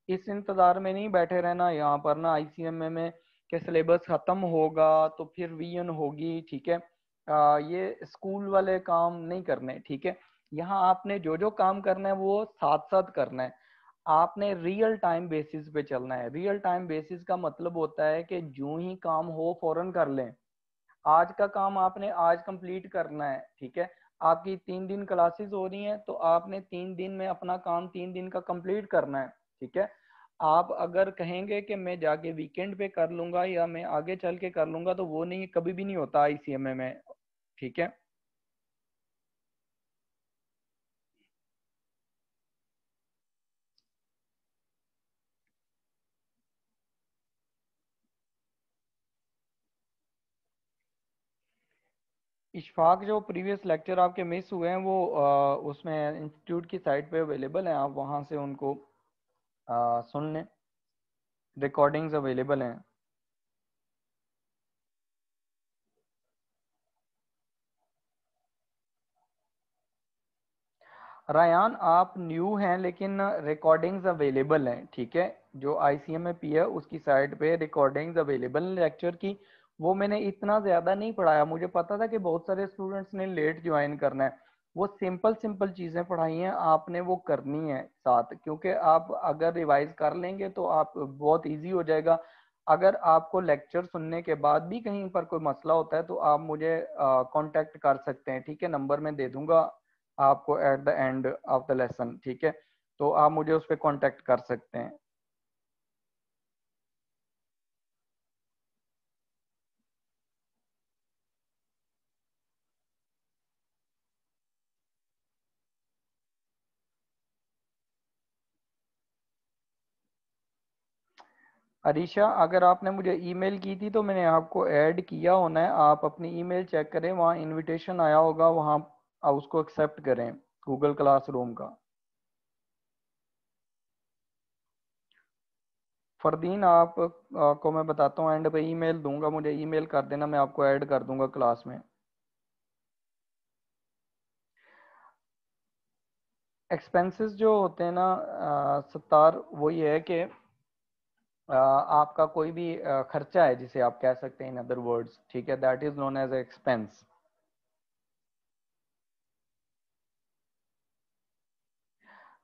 [SPEAKER 2] इस इंतज़ार में नहीं बैठे रहना यहाँ पर ना आईसीएमए में कि सिलेबस ख़त्म होगा तो फिर रिवीजन होगी। ठीक है, ये स्कूल वाले काम नहीं करने। ठीक है, यहाँ आपने जो जो काम करना है वो साथ साथ करना है, आपने रियल टाइम बेसिस पे चलना है। रियल टाइम बेसिस का मतलब होता है कि जो ही काम हो फौरन कर लें, आज का काम आपने आज कंप्लीट करना है। ठीक है, आपकी 3 दिन क्लासेस हो रही हैं तो आपने 3 दिन में अपना काम 3 दिन का कंप्लीट करना है। ठीक है, आप अगर कहेंगे कि मैं जाके वीकेंड पे कर लूंगा या मैं आगे चल के कर लूंगा, तो वो नहीं, कभी भी नहीं होता आईसीएमए में। ठीक है, इशफाक जो प्रीवियस लेक्चर आपके मिस हुए हैं वो उसमें इंस्टीट्यूट की साइट पे अवेलेबल हैं, आप वहां से उनको सुन लें, रिकॉर्डिंग्स अवेलेबल हैं। रायान आप न्यू हैं लेकिन रिकॉर्डिंग्स अवेलेबल हैं, ठीक है। जो ICMAP है उसकी साइट पे रिकॉर्डिंग्स अवेलेबल हैं लेक्चर की। वो मैंने इतना ज़्यादा नहीं पढ़ाया, मुझे पता था कि बहुत सारे स्टूडेंट्स ने लेट ज्वाइन करना है। वो सिंपल सिंपल चीज़ें पढ़ाई हैं आपने, वो करनी है साथ, क्योंकि आप अगर रिवाइज कर लेंगे तो आप बहुत ईजी हो जाएगा। अगर आपको लेक्चर सुनने के बाद भी कहीं पर कोई मसला होता है तो आप मुझे कांटेक्ट कर सकते हैं, ठीक है। नंबर मैं दे दूंगा आपको at the end of the lesson, ठीक है। तो आप मुझे उस पर कांटेक्ट कर सकते हैं। अरीशा, अगर आपने मुझे ईमेल की थी तो मैंने आपको ऐड किया होना है। आप अपनी ईमेल चेक करें, वहाँ इनविटेशन आया होगा, वहाँ आप उसको एक्सेप्ट करें, गूगल क्लासरूम का। फरदीन, आप को मैं बताता हूँ, एंड पे ईमेल दूंगा, मुझे ईमेल कर देना, मैं आपको ऐड कर दूंगा क्लास में। एक्सपेंसेस जो होते हैं ना सत्तार, वो ये है कि आपका कोई भी खर्चा है जिसे आप कह सकते हैं इन अदर वर्ड्स, ठीक है, that is known as expense.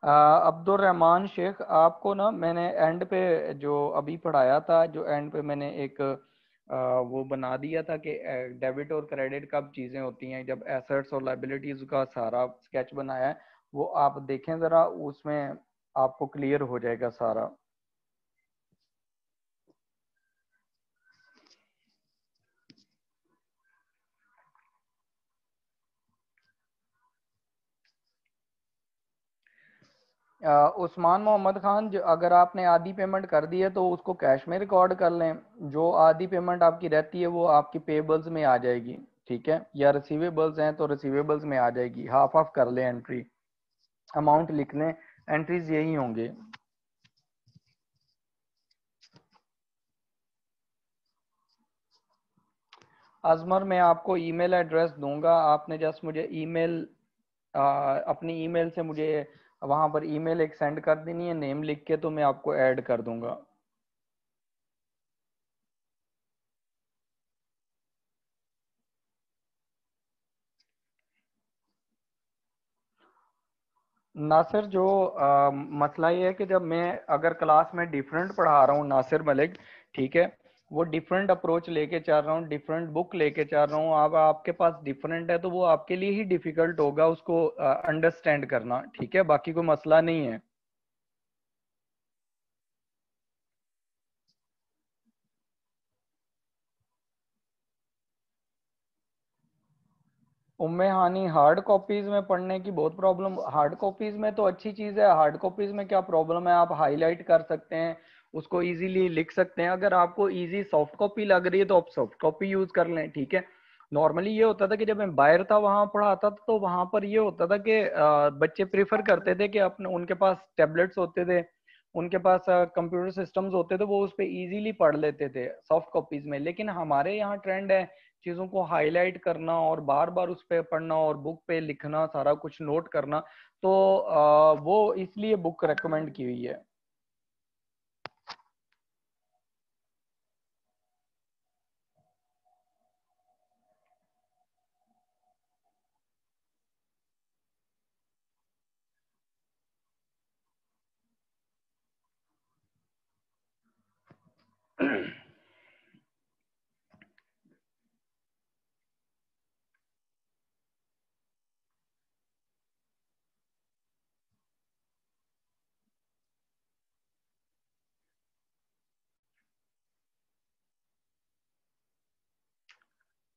[SPEAKER 2] Abdul Rahman Sheikh, आपको ना मैंने एंड पे जो अभी पढ़ाया था, जो एंड पे मैंने एक वो बना दिया था कि डेबिट और क्रेडिट कब चीज़ें होती हैं, जब एसेट्स और लाइबिलिटीज का सारा स्केच बनाया है, वो आप देखें ज़रा, उसमें आपको क्लियर हो जाएगा सारा। उस्मान मोहम्मद खान, जो अगर आपने आधी पेमेंट कर दी है तो उसको कैश में रिकॉर्ड कर लें। जो आधी पेमेंट आपकी रहती है वो आपकी पेबल्स में आ जाएगी, ठीक है, या रिसीवेबल्स हैं तो रिसीवेबल्स में आ जाएगी। हाफ ऑफ कर लें एंट्री, अमाउंट लिख लें, एंट्रीज यही होंगे। अजमर, मैं आपको ईमेल एड्रेस दूंगा, आपने जस्ट मुझे ईमेल अपनी ईमेल से मुझे वहां पर ईमेल एक सेंड कर देनी है, नेम लिख के, तो मैं आपको ऐड कर दूंगा। नासिर, जो मसला ये है कि जब मैं अगर क्लास में डिफरेंट पढ़ा रहा हूँ नासिर मलिक, ठीक है, वो डिफरेंट अप्रोच लेके चल रहा हूँ, डिफरेंट बुक लेके चल रहा हूँ, अब आपके पास डिफरेंट है तो वो आपके लिए ही डिफिकल्ट होगा उसको अंडरस्टैंड करना, ठीक है, बाकी कोई मसला नहीं है। उम्मे हानि, हार्ड कॉपीज में पढ़ने की बहुत प्रॉब्लम, हार्ड कॉपीज में तो अच्छी चीज़ है, हार्ड कॉपीज में क्या प्रॉब्लम है, आप हाईलाइट कर सकते हैं, उसको इजीली लिख सकते हैं। अगर आपको इजी सॉफ्ट कॉपी लग रही है तो आप सॉफ्ट कॉपी यूज कर लें, ठीक है। नॉर्मली ये होता था कि जब मैं बाहर था वहां पढ़ाता था तो वहां पर ये होता था कि बच्चे प्रेफर करते थे कि अपने, उनके पास टैबलेट्स होते थे, उनके पास कंप्यूटर सिस्टम्स होते थे, वो उस पर इजीली पढ़ लेते थे सॉफ्ट कॉपीज में। लेकिन हमारे यहाँ ट्रेंड है चीज़ों को हाईलाइट करना और बार बार उस पर पढ़ना और बुक पे लिखना, सारा कुछ नोट करना, तो वो इसलिए बुक रेकमेंड की हुई है।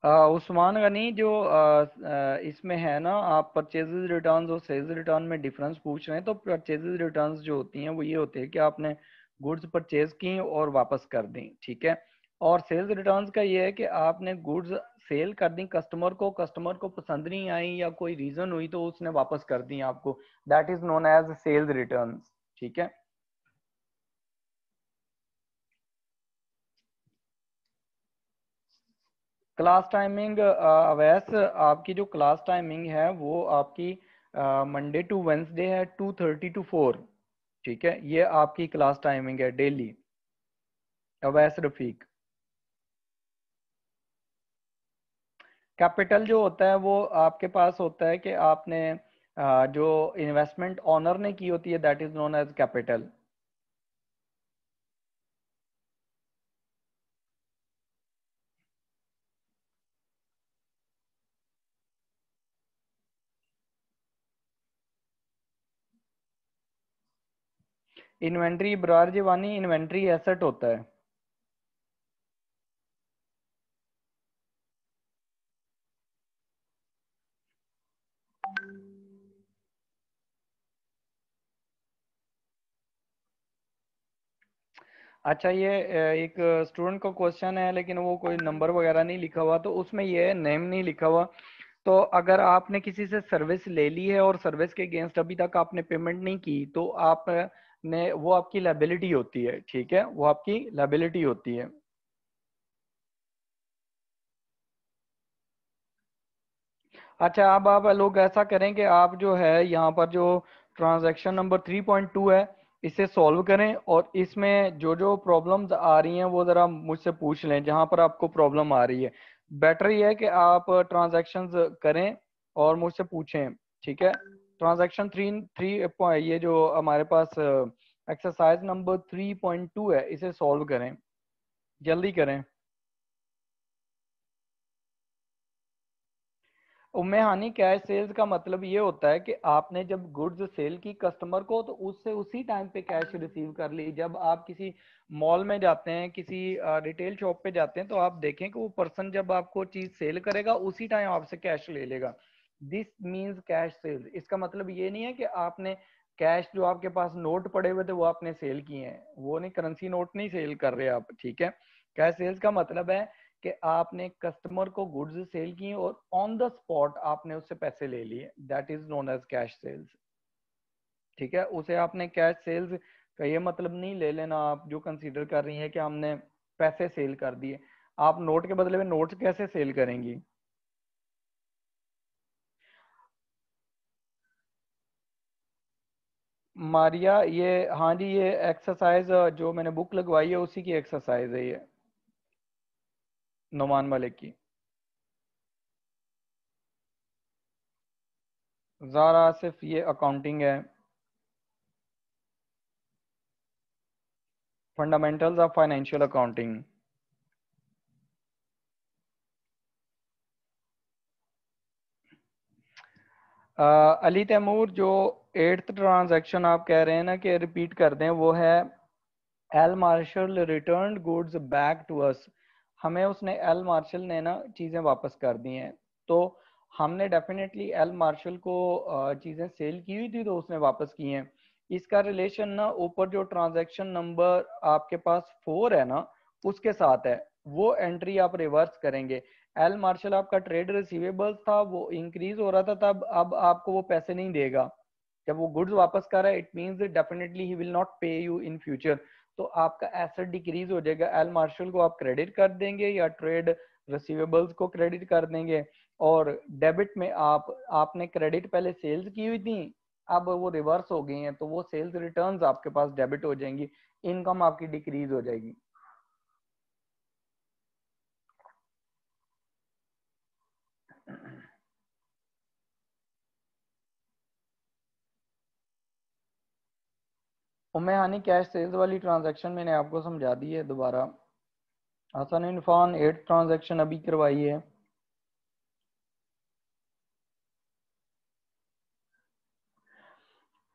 [SPEAKER 2] उस्मान गनी, जो इसमें है ना, आप परचेजेज रिटर्न्स और सेल्स रिटर्न में डिफरेंस पूछ रहे हैं, तो परचेजेज रिटर्न्स जो होती हैं वो ये होते हैं कि आपने गुड्स परचेज की और वापस कर दी, ठीक है। और सेल्स रिटर्न्स का ये है कि आपने गुड्स सेल कर दी कस्टमर को, कस्टमर को पसंद नहीं आई या कोई रीजन हुई तो उसने वापस कर दी आपको, that is known as sales returns, ठीक है। क्लास टाइमिंग, अवैस, आपकी जो क्लास टाइमिंग है वो आपकी मंडे टू वेंसडे है 2:30 to 4। ठीक है, ये आपकी क्लास टाइमिंग है डेली। अवैस रफीक। कैपिटल जो होता है वो आपके पास होता है कि आपने जो इन्वेस्टमेंट ऑनर ने की होती है, that is known as capital. Inventory Ibrar Jiwani, inventory asset होता है। अच्छा, ये एक स्टूडेंट का क्वेश्चन है, लेकिन वो कोई नंबर वगैरह नहीं लिखा हुआ, तो उसमें ये नेम नहीं लिखा हुआ। तो अगर आपने किसी से सर्विस ले ली है और सर्विस के अगेंस्ट अभी तक आपने पेमेंट नहीं की, तो आपने वो आपकी लायबिलिटी होती है। ठीक है, वो आपकी लायबिलिटी होती है। अच्छा, अब आप लोग ऐसा करें कि आप जो है यहाँ पर जो ट्रांजैक्शन नंबर 3.2 है, इसे सॉल्व करें, और इसमें जो जो प्रॉब्लम्स आ रही हैं वो ज़रा मुझसे पूछ लें जहाँ पर आपको प्रॉब्लम आ रही है। बेटर ये है कि आप ट्रांजैक्शंस करें और मुझसे पूछें। ठीक है, ट्रांजैक्शन थ्री थ्री ये जो हमारे पास एक्सरसाइज नंबर 3.2 है, इसे सॉल्व करें, जल्दी करें। उम्मे हानि कैश सेल्स का मतलब ये होता है कि आपने जब गुड्स सेल की कस्टमर को, तो उससे उसी टाइम पे कैश रिसीव कर ली। जब आप किसी मॉल में जाते हैं, किसी रिटेल शॉप पे जाते हैं, तो आप देखें कि वो पर्सन जब आपको चीज सेल करेगा उसी टाइम आपसे कैश ले लेगा। This means cash sales. इसका मतलब ये नहीं है कि आपने कैश जो आपके पास नोट पड़े हुए थे वो आपने सेल किए हैं, वो नहीं, करेंसी नोट नहीं सेल कर रहे आप। ठीक है, कैश सेल्स का मतलब है कि आपने कस्टमर को गुड्स सेल किए और ऑन द स्पॉट आपने उससे पैसे ले लिए, that is known as cash sales. ठीक है, उसे आपने कैश सेल्स का ये मतलब नहीं ले लेना आप जो कंसीडर कर रही हैं कि हमने पैसे सेल कर दिए। आप नोट के बदले में नोट्स कैसे सेल करेंगी? मारिया, ये हाँ जी, ये एक्सरसाइज जो मैंने बुक लगवाई है उसी की एक्सरसाइज है ये, नुमान मलिक की। ज़ारा आसिफ, ये अकाउंटिंग है, fundamentals of financial accounting. Ali Taimur, जो एट्थ ट्रांजैक्शन आप कह रहे हैं ना कि रिपीट कर दें, वो है L Marshall return goods back to us. हमें उसने, एल मार्शल ने ना चीज़ें वापस कर दी हैं, तो हमने डेफिनेटली एल मार्शल को चीज़ें सेल की हुई थी तो उसने वापस की हैं। इसका रिलेशन ना ऊपर जो ट्रांजैक्शन नंबर आपके पास 4 है ना, उसके साथ है। वो एंट्री आप रिवर्स करेंगे। एल मार्शल आपका ट्रेड रिसीवेबल्स था, वो इंक्रीज हो रहा था तब, अब आपको वो पैसे नहीं देगा। जब वो गुड्स वापस कर रहा है, it means definitely he will not पे यू इन फ्यूचर। तो आपका एसेट डिक्रीज हो जाएगा। एल मार्शल को आप क्रेडिट कर देंगे या ट्रेड रिसीवेबल्स को क्रेडिट कर देंगे। और डेबिट में आपने क्रेडिट पहले सेल्स की हुई थी, अब वो रिवर्स हो गई हैं, तो वो सेल्स रिटर्न्स आपके पास डेबिट हो जाएंगी, इनकम आपकी डिक्रीज हो जाएगी। उम्मे हानि कैश सेल्स वाली ट्रांजैक्शन मैंने आपको समझा दी है दोबारा। हसन इरफान 8 ट्रांजैक्शन अभी करवाई है।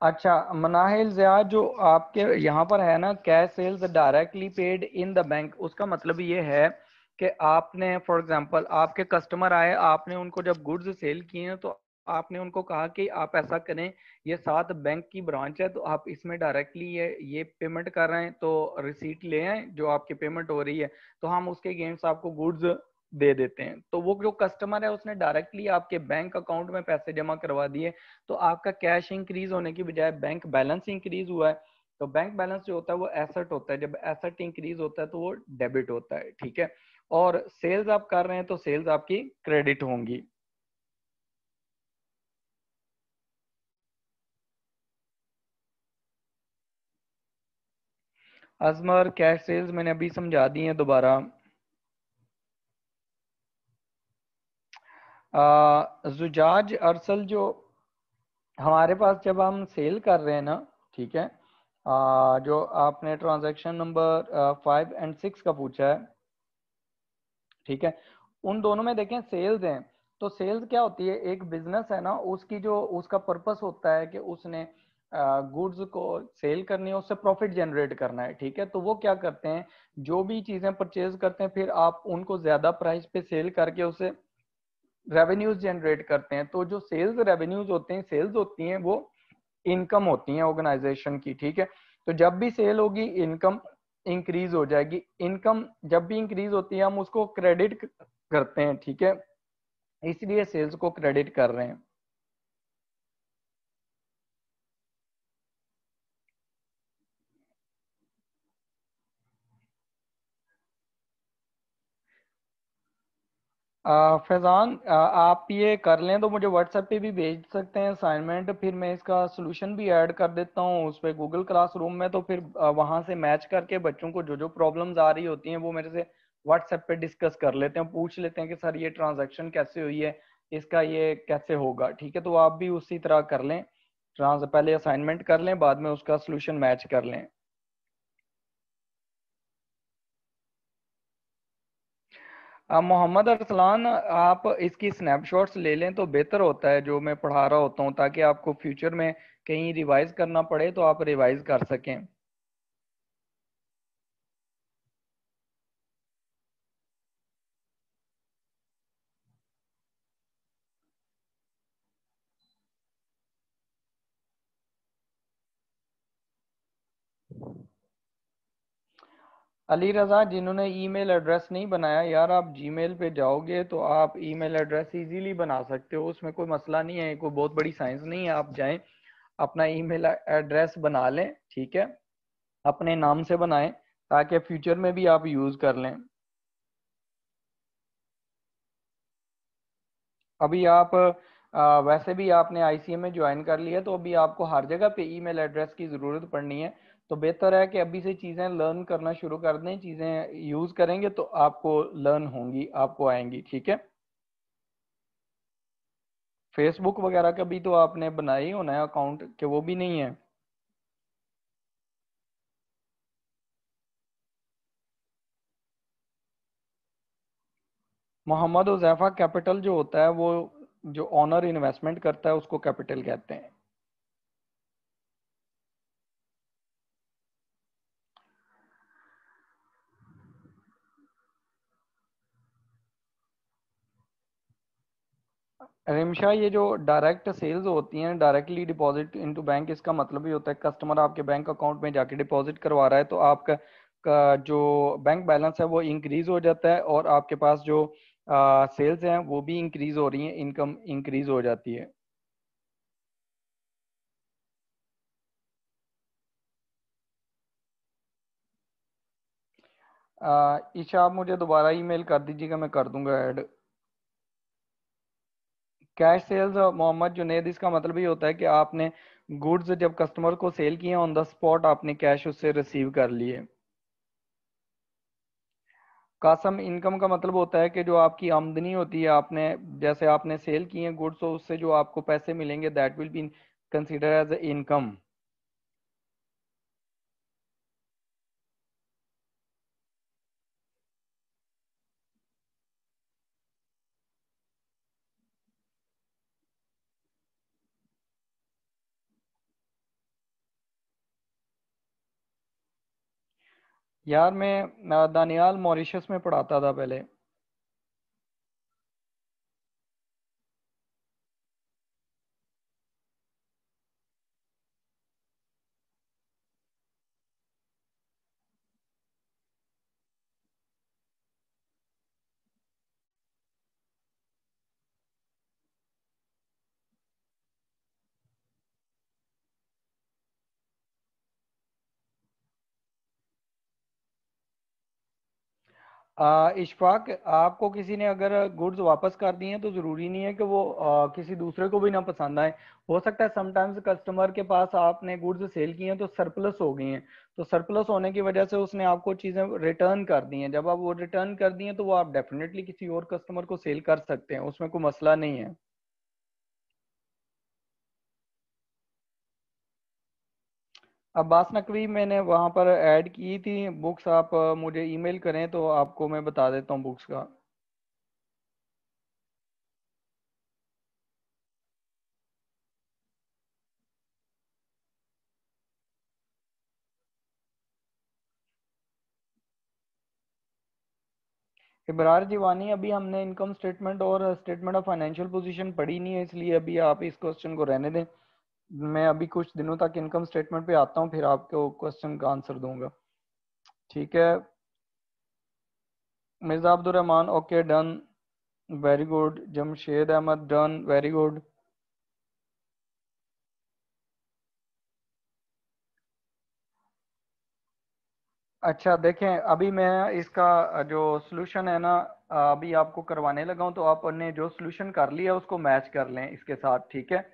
[SPEAKER 2] अच्छा, मनाहिल ज़िया, जो आपके यहाँ पर है ना cash sales directly paid in the bank, उसका मतलब ये है कि आपने फॉर एग्जांपल आपके कस्टमर आए, आपने उनको जब गुड्स सेल किए हैं, तो आपने उनको कहा कि आप ऐसा करें, ये 7 बैंक की ब्रांच है, तो आप इसमें डायरेक्टली ये पेमेंट कर रहे हैं, तो रिसीट ले आए जो आपकी पेमेंट हो रही है, तो हम उसके अगेंस्ट आपको गुड्स दे देते हैं। तो वो जो कस्टमर है उसने डायरेक्टली आपके बैंक अकाउंट में पैसे जमा करवा दिए, तो आपका कैश इंक्रीज होने की बजाय बैंक बैलेंस इंक्रीज हुआ है। तो बैंक बैलेंस जो होता है वो एसेट होता है, जब एसेट इंक्रीज होता है तो वो डेबिट होता है। ठीक है, और सेल्स आप कर रहे हैं तो सेल्स आपकी क्रेडिट होंगी। अजमर कैश सेल्स मैंने अभी समझा दी है दोबारा। जुजाज अरसल जो हमारे पास जब हम सेल कर रहे हैं ना, ठीक है, जो आपने ट्रांजैक्शन नंबर 5 और 6 का पूछा है, ठीक है, उन दोनों में देखें सेल्स हैं। तो सेल्स क्या होती है, एक बिजनेस है ना, उसकी जो उसका पर्पस होता है कि उसने गुड्स को सेल करनी है, उससे प्रॉफिट जनरेट करना है, ठीक है। तो वो क्या करते हैं, जो भी चीजें परचेज करते हैं फिर आप उनको ज्यादा प्राइस पे सेल करके उसे रेवेन्यूज जनरेट करते हैं। तो जो सेल्स रेवेन्यूज होते हैं, सेल्स होती हैं वो इनकम होती है ऑर्गेनाइजेशन की, ठीक है। तो जब भी सेल होगी इनकम इंक्रीज हो जाएगी। इनकम जब भी इंक्रीज होती है हम उसको क्रेडिट करते हैं, ठीक है, इसलिए सेल्स को क्रेडिट कर रहे हैं। फैजान, आप ये कर लें तो मुझे व्हाट्सएप पे भी भेज सकते हैं असाइनमेंट, फिर मैं इसका सोल्यूशन भी ऐड कर देता हूँ उस पर गूगल क्लासरूम में। तो फिर वहां से मैच करके बच्चों को जो जो प्रॉब्लम्स आ रही होती हैं वो मेरे से व्हाट्सएप पे डिस्कस कर लेते हैं, पूछ लेते हैं कि सर ये ट्रांजैक्शन कैसे हुई है, इसका ये कैसे होगा, ठीक है। तो आप भी उसी तरह कर लें, ट्रांस पहले असाइनमेंट कर लें, बाद में उसका सोल्यूशन मैच कर लें। मोहम्मद अरसलान, आप इसकी स्नैपशॉट्स ले लें तो बेहतर होता है, जो मैं पढ़ा रहा होता हूँ, ताकि आपको फ्यूचर में कहीं रिवाइज करना पड़े तो आप रिवाइज कर सकें। अली रजा, जिन्होंने ईमेल एड्रेस नहीं बनाया यार, आप जीमेल पे जाओगे तो आप ईमेल एड्रेस इजीली बना सकते हो, उसमें कोई मसला नहीं है, कोई बहुत बड़ी साइंस नहीं है। आप जाएं, अपना ईमेल एड्रेस बना लें, ठीक है, अपने नाम से बनाएं ताकि फ्यूचर में भी आप यूज़ कर लें। अभी आप वैसे भी आपने आईसीएम में ज्वाइन कर लिया, तो अभी आपको हर जगह पे ईमेल एड्रेस की ज़रूरत पड़नी है। तो बेहतर है कि अभी से चीज़ें लर्न करना शुरू कर दें, चीज़ें यूज़ करेंगे तो आपको लर्न होंगी, आपको आएंगी, ठीक है। फेसबुक वगैरह का भी तो आपने बनाया ही होना है अकाउंट, कि वो भी नहीं है? मोहम्मद उजैफा, कैपिटल जो होता है वो जो ऑनर इन्वेस्टमेंट करता है उसको कैपिटल कहते हैं। रिमशा, ये जो डायरेक्ट सेल्स होती हैं, डायरेक्टली डिपॉजिट इनटू बैंक, इसका मतलब ही होता है कस्टमर आपके बैंक अकाउंट में जाके डिपॉजिट करवा रहा है, तो आपका जो बैंक बैलेंस है वो इंक्रीज हो जाता है, और आपके पास जो सेल्स हैं वो भी इंक्रीज हो रही हैं, इनकम इंक्रीज हो जाती है। ईशा, आप मुझे दोबारा ईमेल कर दीजिएगा, मैं कर दूंगा add. Cash sales, Mohammad Junaid, इसका मतलब ये होता है कि आपने गुड्स जब कस्टमर को सेल किए ऑन द स्पॉट आपने कैश उससे रिसीव कर लिए। कासम, इनकम का मतलब होता है कि जो आपकी आमदनी होती है, आपने जैसे आपने सेल किए हैं गुड्स, तो उससे जो आपको पैसे मिलेंगे that will be consider as income. यार मैं दानियाल मॉरिशस में पढ़ाता था पहले। इशफाक, आपको किसी ने अगर गुड्स वापस कर दिए हैं तो ज़रूरी नहीं है कि वो किसी दूसरे को भी ना पसंद आए। हो सकता है समटाइम्स कस्टमर के पास आपने गुड्स सेल किए हैं तो सरप्लस हो गई हैं, तो सरप्लस होने की वजह से उसने आपको चीज़ें रिटर्न कर दी हैं। जब आप वो रिटर्न कर दिए तो वो आप डेफिनेटली किसी और कस्टमर को सेल कर सकते हैं, उसमें कोई मसला नहीं है। अब्बास नकवी मैंने वहाँ पर ऐड की थी बुक्स, आप मुझे ईमेल करें तो आपको मैं बता देता हूँ बुक्स का। इबरार जीवानी, अभी हमने इनकम स्टेटमेंट और स्टेटमेंट ऑफ फाइनेंशियल पोजीशन पढ़ी नहीं है, इसलिए अभी आप इस क्वेश्चन को रहने दें। मैं अभी कुछ दिनों तक इनकम स्टेटमेंट पे आता हूँ, फिर आपको क्वेश्चन का आंसर दूंगा। ठीक है। Mirza Abdul Rahman, okay done, very good. Jamshed Ahmed, done, very good. अच्छा देखें, अभी मैं इसका जो सोल्यूशन है ना, अभी आपको करवाने लगा हूँ, तो आपने जो सोल्यूशन कर लिया उसको मैच कर लें इसके साथ, ठीक है।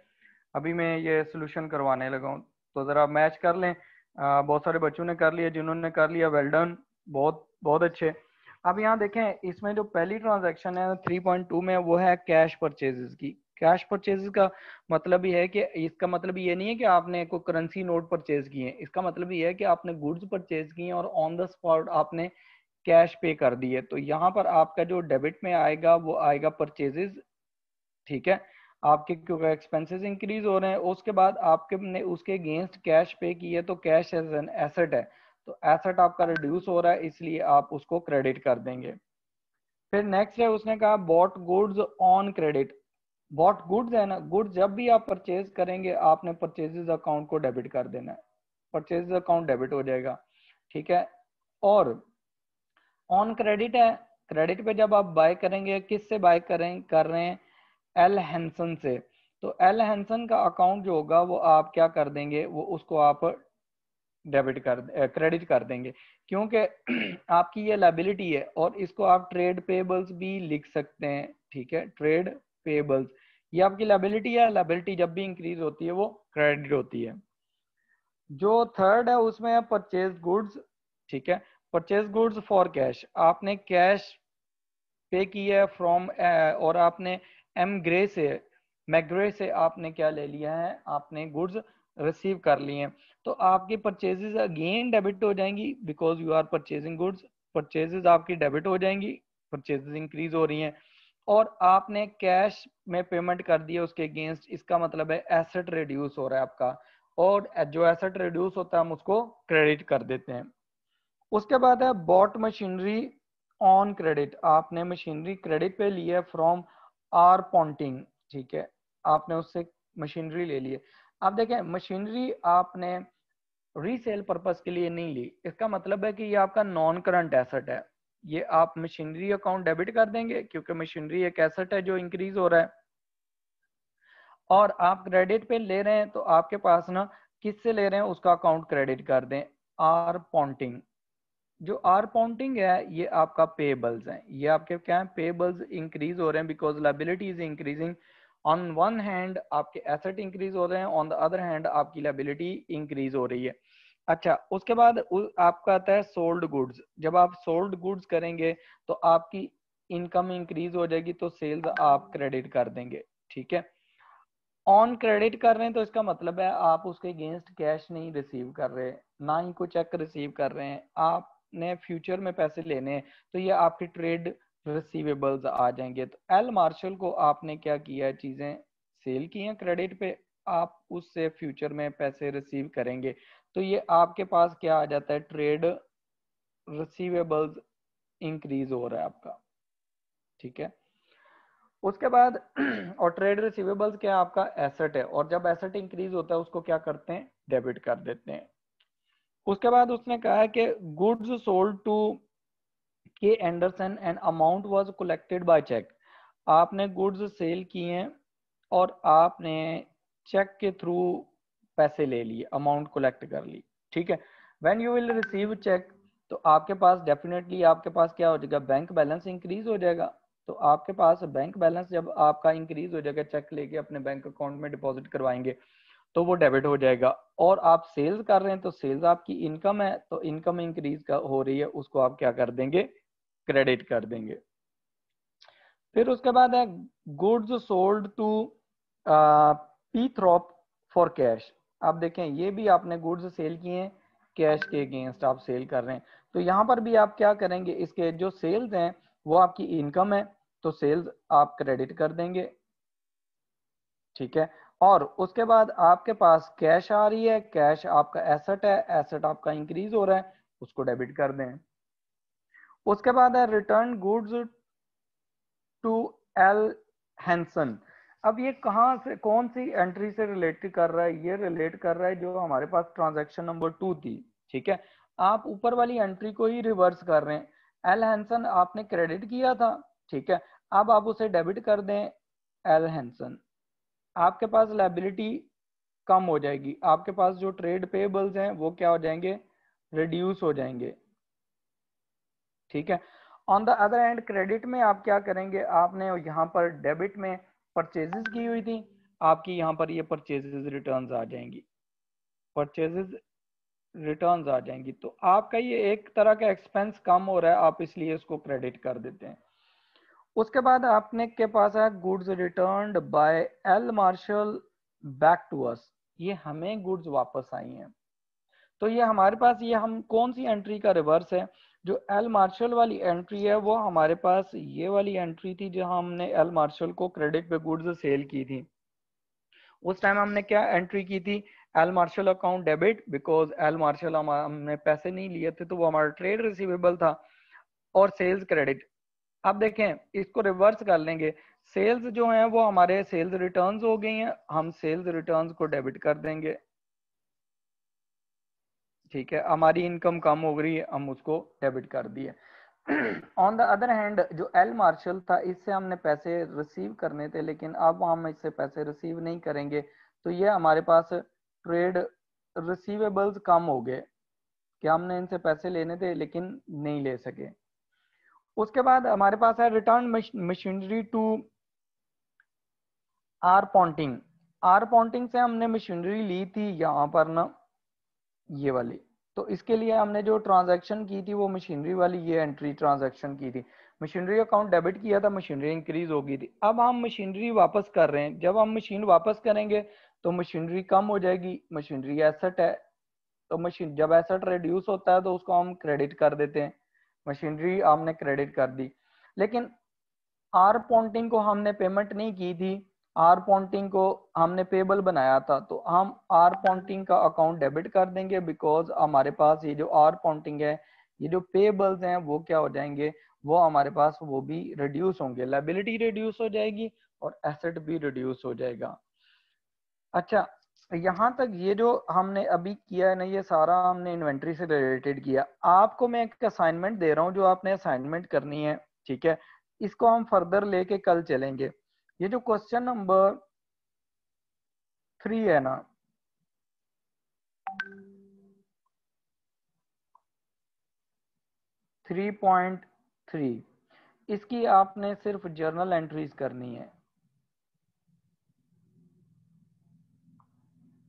[SPEAKER 2] अभी मैं ये सोल्यूशन करवाने लगा हूँ, तो ज़रा मैच कर लें। बहुत सारे बच्चों ने कर लिया, जिन्होंने कर लिया वेल डन, बहुत बहुत अच्छे। अब यहाँ देखें, इसमें जो पहली ट्रांजैक्शन है 3.2 में, वो है कैश परचेजेस की। कैश परचेजेस का मतलब ये है कि इसका मतलब ये नहीं है कि आपने कोई करेंसी नोट परचेज किए हैं, इसका मतलब ये है कि आपने गुड्स परचेज किए हैं और ऑन द स्पॉट आपने कैश पे कर दिए। तो यहाँ पर आपका जो डेबिट में आएगा वो आएगा परचेजेस, ठीक है। आपके क्योंकि एक्सपेंसेस इंक्रीज हो रहे हैं, उसके बाद आपके ने उसके अगेंस्ट कैश पे किए, तो कैश एज एन एसेट है, तो एसेट आपका रिड्यूस हो रहा है, इसलिए आप उसको क्रेडिट कर देंगे। फिर नेक्स्ट है, उसने कहा bought goods on credit. Bought goods है ना, गुड्स जब भी आप परचेज करेंगे आपने परचेजेस अकाउंट को डेबिट कर देना है, परचेजेस अकाउंट डेबिट हो जाएगा, ठीक है। और ऑन क्रेडिट है, क्रेडिट पे जब आप बाय करेंगे, किससे बाय करें कर रहे हैं, एल हैंसन से, तो एल हैंसन का अकाउंट जो होगा वो आप क्या कर देंगे, वो उसको आप डेबिट कर क्रेडिट कर देंगे, क्योंकि आपकी ये लाइबिलिटी है, और इसको आप ट्रेड पेबल्स भी लिख सकते हैं, ठीक है। ट्रेड पेबल्स ये आपकी लाइबिलिटी है, लाइबिलिटी जब भी इंक्रीज होती है वो क्रेडिट होती है। जो थर्ड है उसमें है परचेज गुड्स, ठीक है। परचेज गुड्स फॉर कैश, आपने कैश पे किया है फ्रॉम, और आपने एम ग्रे से, मैग्रे से आपने क्या ले लिया है, आपने गुड्स रिसीव कर लिए हैं, तो आपकी परचेजेस अगेन डेबिट हो जाएंगी, because you are purchasing goods, purchases आपकी डेबिट हो जाएंगी, परचेजेस इंक्रीज हो रही हैं, और आपने कैश में पेमेंट कर दिया उसके अगेंस्ट, इसका मतलब है एसेट रिड्यूस हो रहा है आपका, और जो एसेट रिड्यूस होता है हम उसको क्रेडिट कर देते हैं। उसके बाद है बॉट मशीनरी ऑन क्रेडिट, आपने मशीनरी क्रेडिट पे ली है फ्रॉम आर पॉन्टिंग, ठीक है। आपने उससे मशीनरी ले ली है। अब देखें, मशीनरी आपने रीसेल पर्पस के लिए नहीं ली, इसका मतलब है कि ये आपका नॉन करंट एसेट है, ये आप मशीनरी अकाउंट डेबिट कर देंगे, क्योंकि मशीनरी एक एसेट है जो इंक्रीज हो रहा है, और आप क्रेडिट पे ले रहे हैं, तो आपके पास ना किससे ले रहे हैं उसका अकाउंट क्रेडिट कर दें, आर पॉन्टिंग। जो आर पॉन्टिंग है ये आपका पेबल्स है, ये आपके क्या है, पेबल्स इंक्रीज हो रहे हैं, because liability is increasing. On one hand आपके एसेट इंक्रीज हो रहे हैं, ऑन द अदर हैंड आपकी लाइबिलिटी इंक्रीज हो रही है। अच्छा, उसके बाद आपका आता है सोल्ड गुड्स, जब आप सोल्ड गुड्स करेंगे तो आपकी इनकम इंक्रीज हो जाएगी, तो सेल्स आप क्रेडिट कर देंगे, ठीक है। ऑन क्रेडिट कर रहे हैं तो इसका मतलब है आप उसके अगेंस्ट कैश नहीं रिसीव कर रहे, ना ही कोई चेक रिसीव कर रहे हैं, आपने फ्यूचर में पैसे लेने हैं, तो ये आपके ट्रेड रिसीवेबल्स आ जाएंगे। तो एल मार्शल को आपने क्या किया है, चीजें सेल की हैं क्रेडिट पे, आप उससे फ्यूचर में पैसे रिसीव करेंगे, तो ये आपके पास क्या आ जाता है, ट्रेड रिसीवेबल्स इंक्रीज हो रहा है आपका, ठीक है। उसके बाद और ट्रेड रिसीवेबल्स क्या है, आपका एसेट है, और जब एसेट इंक्रीज होता है उसको क्या करते हैं, डेबिट कर देते हैं। उसके बाद उसने कहा है कि goods sold to K Anderson and amount was collected by cheque, आपने गुड्स सेल किए हैं और आपने चेक के थ्रू पैसे ले लिए, अमाउंट कलेक्ट कर ली, ठीक है। When you will receive cheque,
[SPEAKER 1] तो आपके पास डेफिनेटली आपके पास क्या हो जाएगा, बैंक बैलेंस इंक्रीज हो जाएगा। तो आपके पास बैंक बैलेंस जब आपका इंक्रीज हो जाएगा, चेक लेके अपने बैंक अकाउंट में डिपॉजिट करवाएंगे तो वो डेबिट हो जाएगा। और आप सेल्स कर रहे हैं तो सेल्स आपकी इनकम है, तो इनकम इंक्रीज हो रही है, उसको आप क्या कर देंगे, क्रेडिट कर देंगे। फिर उसके बाद है goods sold to Pithrop for cash. आप देखें ये भी आपने गुड्स सेल किए हैं, कैश के अगेंस्ट आप सेल कर रहे हैं। तो यहाँ पर भी आप क्या करेंगे, इसके जो सेल्स हैं वो आपकी इनकम है, तो सेल्स आप क्रेडिट कर देंगे, ठीक है। और उसके बाद आपके पास कैश आ रही है, कैश आपका एसेट है, एसेट आपका इंक्रीज हो रहा है, उसको डेबिट कर दें। उसके बाद है return goods to L Hanson. अब ये कहाँ से, कौन सी एंट्री से रिलेट कर रहा है, ये रिलेट कर रहा है जो हमारे पास ट्रांजैक्शन नंबर 2 थी, ठीक है। आप ऊपर वाली एंट्री को ही रिवर्स कर रहे हैं। एल हैंसन आपने क्रेडिट किया था, ठीक है, अब आप उसे डेबिट कर दें एल हैंसन। आपके पास लायबिलिटी कम हो जाएगी, आपके पास जो ट्रेड पेबल्स हैं वो क्या हो जाएंगे, रिड्यूस हो जाएंगे, ठीक है। On the other and credit में आप क्या करेंगे, आपने यहाँ पर डेबिट में परचेजेस की हुई थी, आपकी यहाँ पर ये परचेजेस रिटर्न्स आ जाएंगी, परचेजेस रिटर्न्स आ जाएंगी। तो आपका ये एक तरह का एक्सपेंस कम हो रहा है, आप इसलिए इसको क्रेडिट कर देते हैं। उसके बाद आपने के पास है goods returned by L Marshall back to us. ये हमें गुड्स वापस आई हैं, तो ये हमारे पास, ये हम कौन सी एंट्री का रिवर्स है, जो एल मार्शल वाली एंट्री है वो हमारे पास ये वाली एंट्री थी जहां हमने एल मार्शल को क्रेडिट पे गुड्स सेल की थी। उस टाइम हमने क्या एंट्री की थी, L Marshall account debit, because L Marshall हमने पैसे नहीं लिए थे तो वो हमारा ट्रेड रिसीवेबल था, और सेल्स क्रेडिट। अब देखें इसको रिवर्स कर लेंगे, सेल्स जो हैं वो हमारे सेल्स रिटर्न्स हो गई हैं, हम सेल्स रिटर्न्स को डेबिट कर देंगे, ठीक है। हमारी इनकम कम हो गई है, हम उसको डेबिट कर दिए। ऑन द अदर हैंड जो एल मार्शल था, इससे हमने पैसे रिसीव करने थे, लेकिन अब हम इससे पैसे रिसीव नहीं करेंगे, तो ये हमारे पास ट्रेड रिसीवेबल्स कम हो गए कि हमने इनसे पैसे लेने थे लेकिन नहीं ले सके। उसके बाद हमारे पास है return machinery to R Ponting. R Ponting से हमने मशीनरी ली थी यहाँ पर ना, ये वाली, तो इसके लिए हमने जो ट्रांजैक्शन की थी वो मशीनरी वाली ये एंट्री ट्रांजैक्शन की थी, मशीनरी अकाउंट डेबिट किया था, मशीनरी इंक्रीज हो गई थी। अब हम मशीनरी वापस कर रहे हैं, जब हम मशीन वापस करेंगे तो मशीनरी कम हो जाएगी, मशीनरी एसेट है, तो मशीन जब एसेट रिड्यूस होता है तो उसको हम क्रेडिट कर देते हैं, मशीनरी हमने क्रेडिट कर दी। लेकिन आर पॉन्टिंग को हमने पेमेंट नहीं की थी, आर पॉन्टिंग को हमने पेबल बनाया था, तो हम आर पॉन्टिंग का अकाउंट डेबिट कर देंगे, बिकॉज हमारे पास ये जो आर पॉन्टिंग है, ये जो पेबल्स हैं वो क्या हो जाएंगे, वो हमारे पास वो भी रिड्यूस होंगे, लायबिलिटी रिड्यूस हो जाएगी और एसेट भी रिड्यूस हो जाएगा। अच्छा, यहाँ तक ये जो हमने अभी किया है ना, ये सारा हमने इन्वेंट्री से रिलेटेड किया। आपको मैं एक असाइनमेंट दे रहा हूँ जो आपने असाइनमेंट करनी है, ठीक है, इसको हम फर्दर लेके कल चलेंगे। ये जो क्वेश्चन नंबर 3 है ना, 3.3, इसकी आपने सिर्फ जर्नल एंट्रीज करनी है,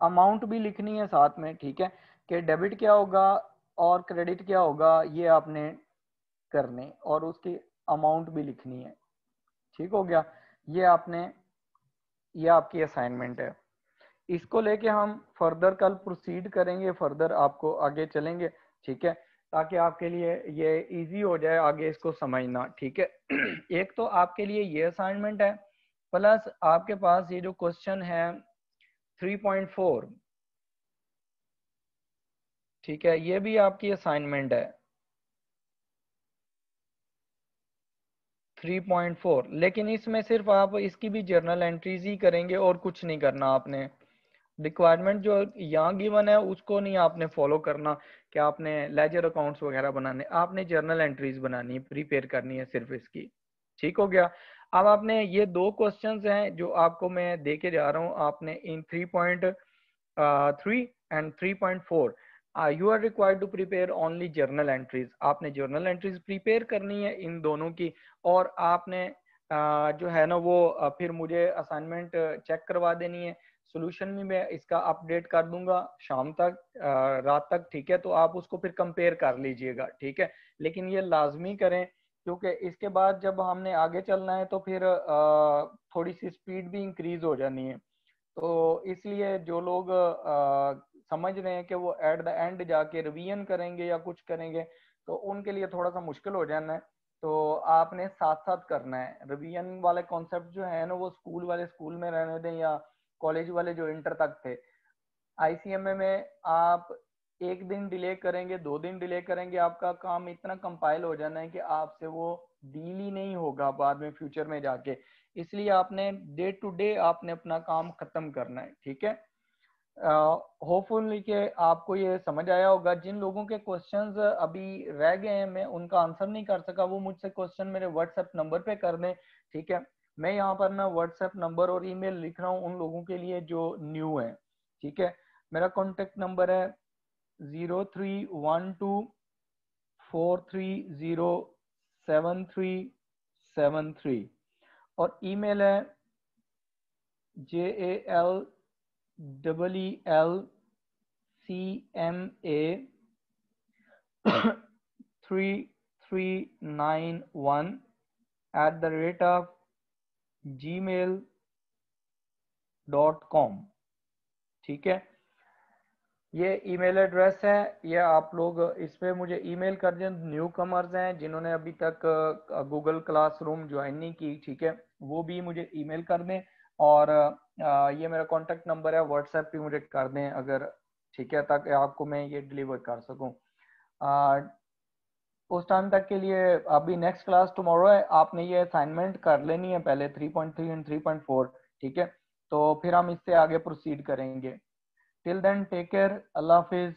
[SPEAKER 1] अमाउंट भी लिखनी है साथ में, ठीक है, कि डेबिट क्या होगा और क्रेडिट क्या होगा, ये आपने करने, और उसकी अमाउंट भी लिखनी है, ठीक हो गया। ये आपने, ये आपकी असाइनमेंट है, इसको लेके हम फर्दर कल प्रोसीड करेंगे, फर्दर आपको आगे चलेंगे, ठीक है, ताकि आपके लिए ये इजी हो जाए आगे इसको समझना, ठीक है। एक तो आपके लिए ये असाइनमेंट है, प्लस आपके पास ये जो क्वेश्चन है 3.4, ठीक है, ये भी आपकी असाइनमेंट है 3.4, लेकिन इसमें सिर्फ आप इसकी भी जर्नल एंट्रीज ही करेंगे और कुछ नहीं करना आपने। रिक्वायरमेंट जो यहाँ गिवन है उसको नहीं आपने फॉलो करना कि आपने लेजर अकाउंट्स वगैरह बनाने, आपने जर्नल एंट्रीज बनानी है, प्रिपेयर करनी है सिर्फ इसकी, ठीक हो गया। अब आपने ये दो क्वेश्चंस हैं जो आपको मैं दे के जा रहा हूँ, आपने in 3.3 and 3.4 you are required to prepare only journal entries, आपने जर्नल एंट्रीज प्रिपेयर करनी है इन दोनों की, और आपने जो है ना वो फिर मुझे असाइनमेंट चेक करवा देनी है। सोल्यूशन भी मैं इसका अपडेट कर दूंगा शाम तक, रात तक, ठीक है। तो आप उसको फिर कंपेयर कर लीजिएगा, ठीक है। लेकिन ये लाजमी करें, क्योंकि इसके बाद जब हमने आगे चलना है तो फिर थोड़ी सी स्पीड भी इंक्रीज हो जानी है। तो इसलिए जो लोग समझ रहे हैं कि वो एट द एंड जाके रिवीजन करेंगे या कुछ करेंगे, तो उनके लिए थोड़ा सा मुश्किल हो जाना है। तो आपने साथ साथ करना है रिवीजन वाले कॉन्सेप्ट जो है ना, वो स्कूल वाले स्कूल में रहने दें या कॉलेज वाले जो इंटर तक थे। आईसीएमए में आप एक दिन डिले करेंगे, 2 दिन डिले करेंगे, आपका काम इतना कंपाइल हो जाना है कि आपसे वो डील ही नहीं होगा बाद में फ्यूचर में जाके। इसलिए आपने डे टू डे आपने अपना काम खत्म करना है, ठीक है। होपफुली कि आपको ये समझ आया होगा। जिन लोगों के क्वेश्चंस अभी रह गए हैं, मैं उनका आंसर नहीं कर सका, वो मुझसे क्वेश्चन मेरे व्हाट्सएप नंबर पे कर दें, ठीक है। मैं यहाँ पर ना व्हाट्सएप नंबर और ईमेल लिख रहा हूँ उन लोगों के लिए जो न्यू है, ठीक है। मेरा कॉन्टेक्ट नंबर है 0312430773 और ईमेल है JALCMA3391@gmail.com, ठीक है। ये ईमेल एड्रेस है, ये आप लोग इस पे मुझे ईमेल कर दें। न्यू कमर्स हैं जिन्होंने अभी तक गूगल क्लासरूम ज्वाइन नहीं की, ठीक है, वो भी मुझे ईमेल कर दें। और ये मेरा कॉन्टेक्ट नंबर है, व्हाट्सएप भी मुझे कर दें अगर, ठीक है, ताकि आपको मैं ये डिलीवर कर सकूं। उस टाइम तक के लिए अभी नेक्स्ट क्लास टुमारो है, आपने ये असाइनमेंट कर लेनी है पहले 3.3 एंड 3.4, ठीक है। तो फिर हम इससे आगे प्रोसीड करेंगे। टिल देन टेक केयर, अल्लाह हाफिज।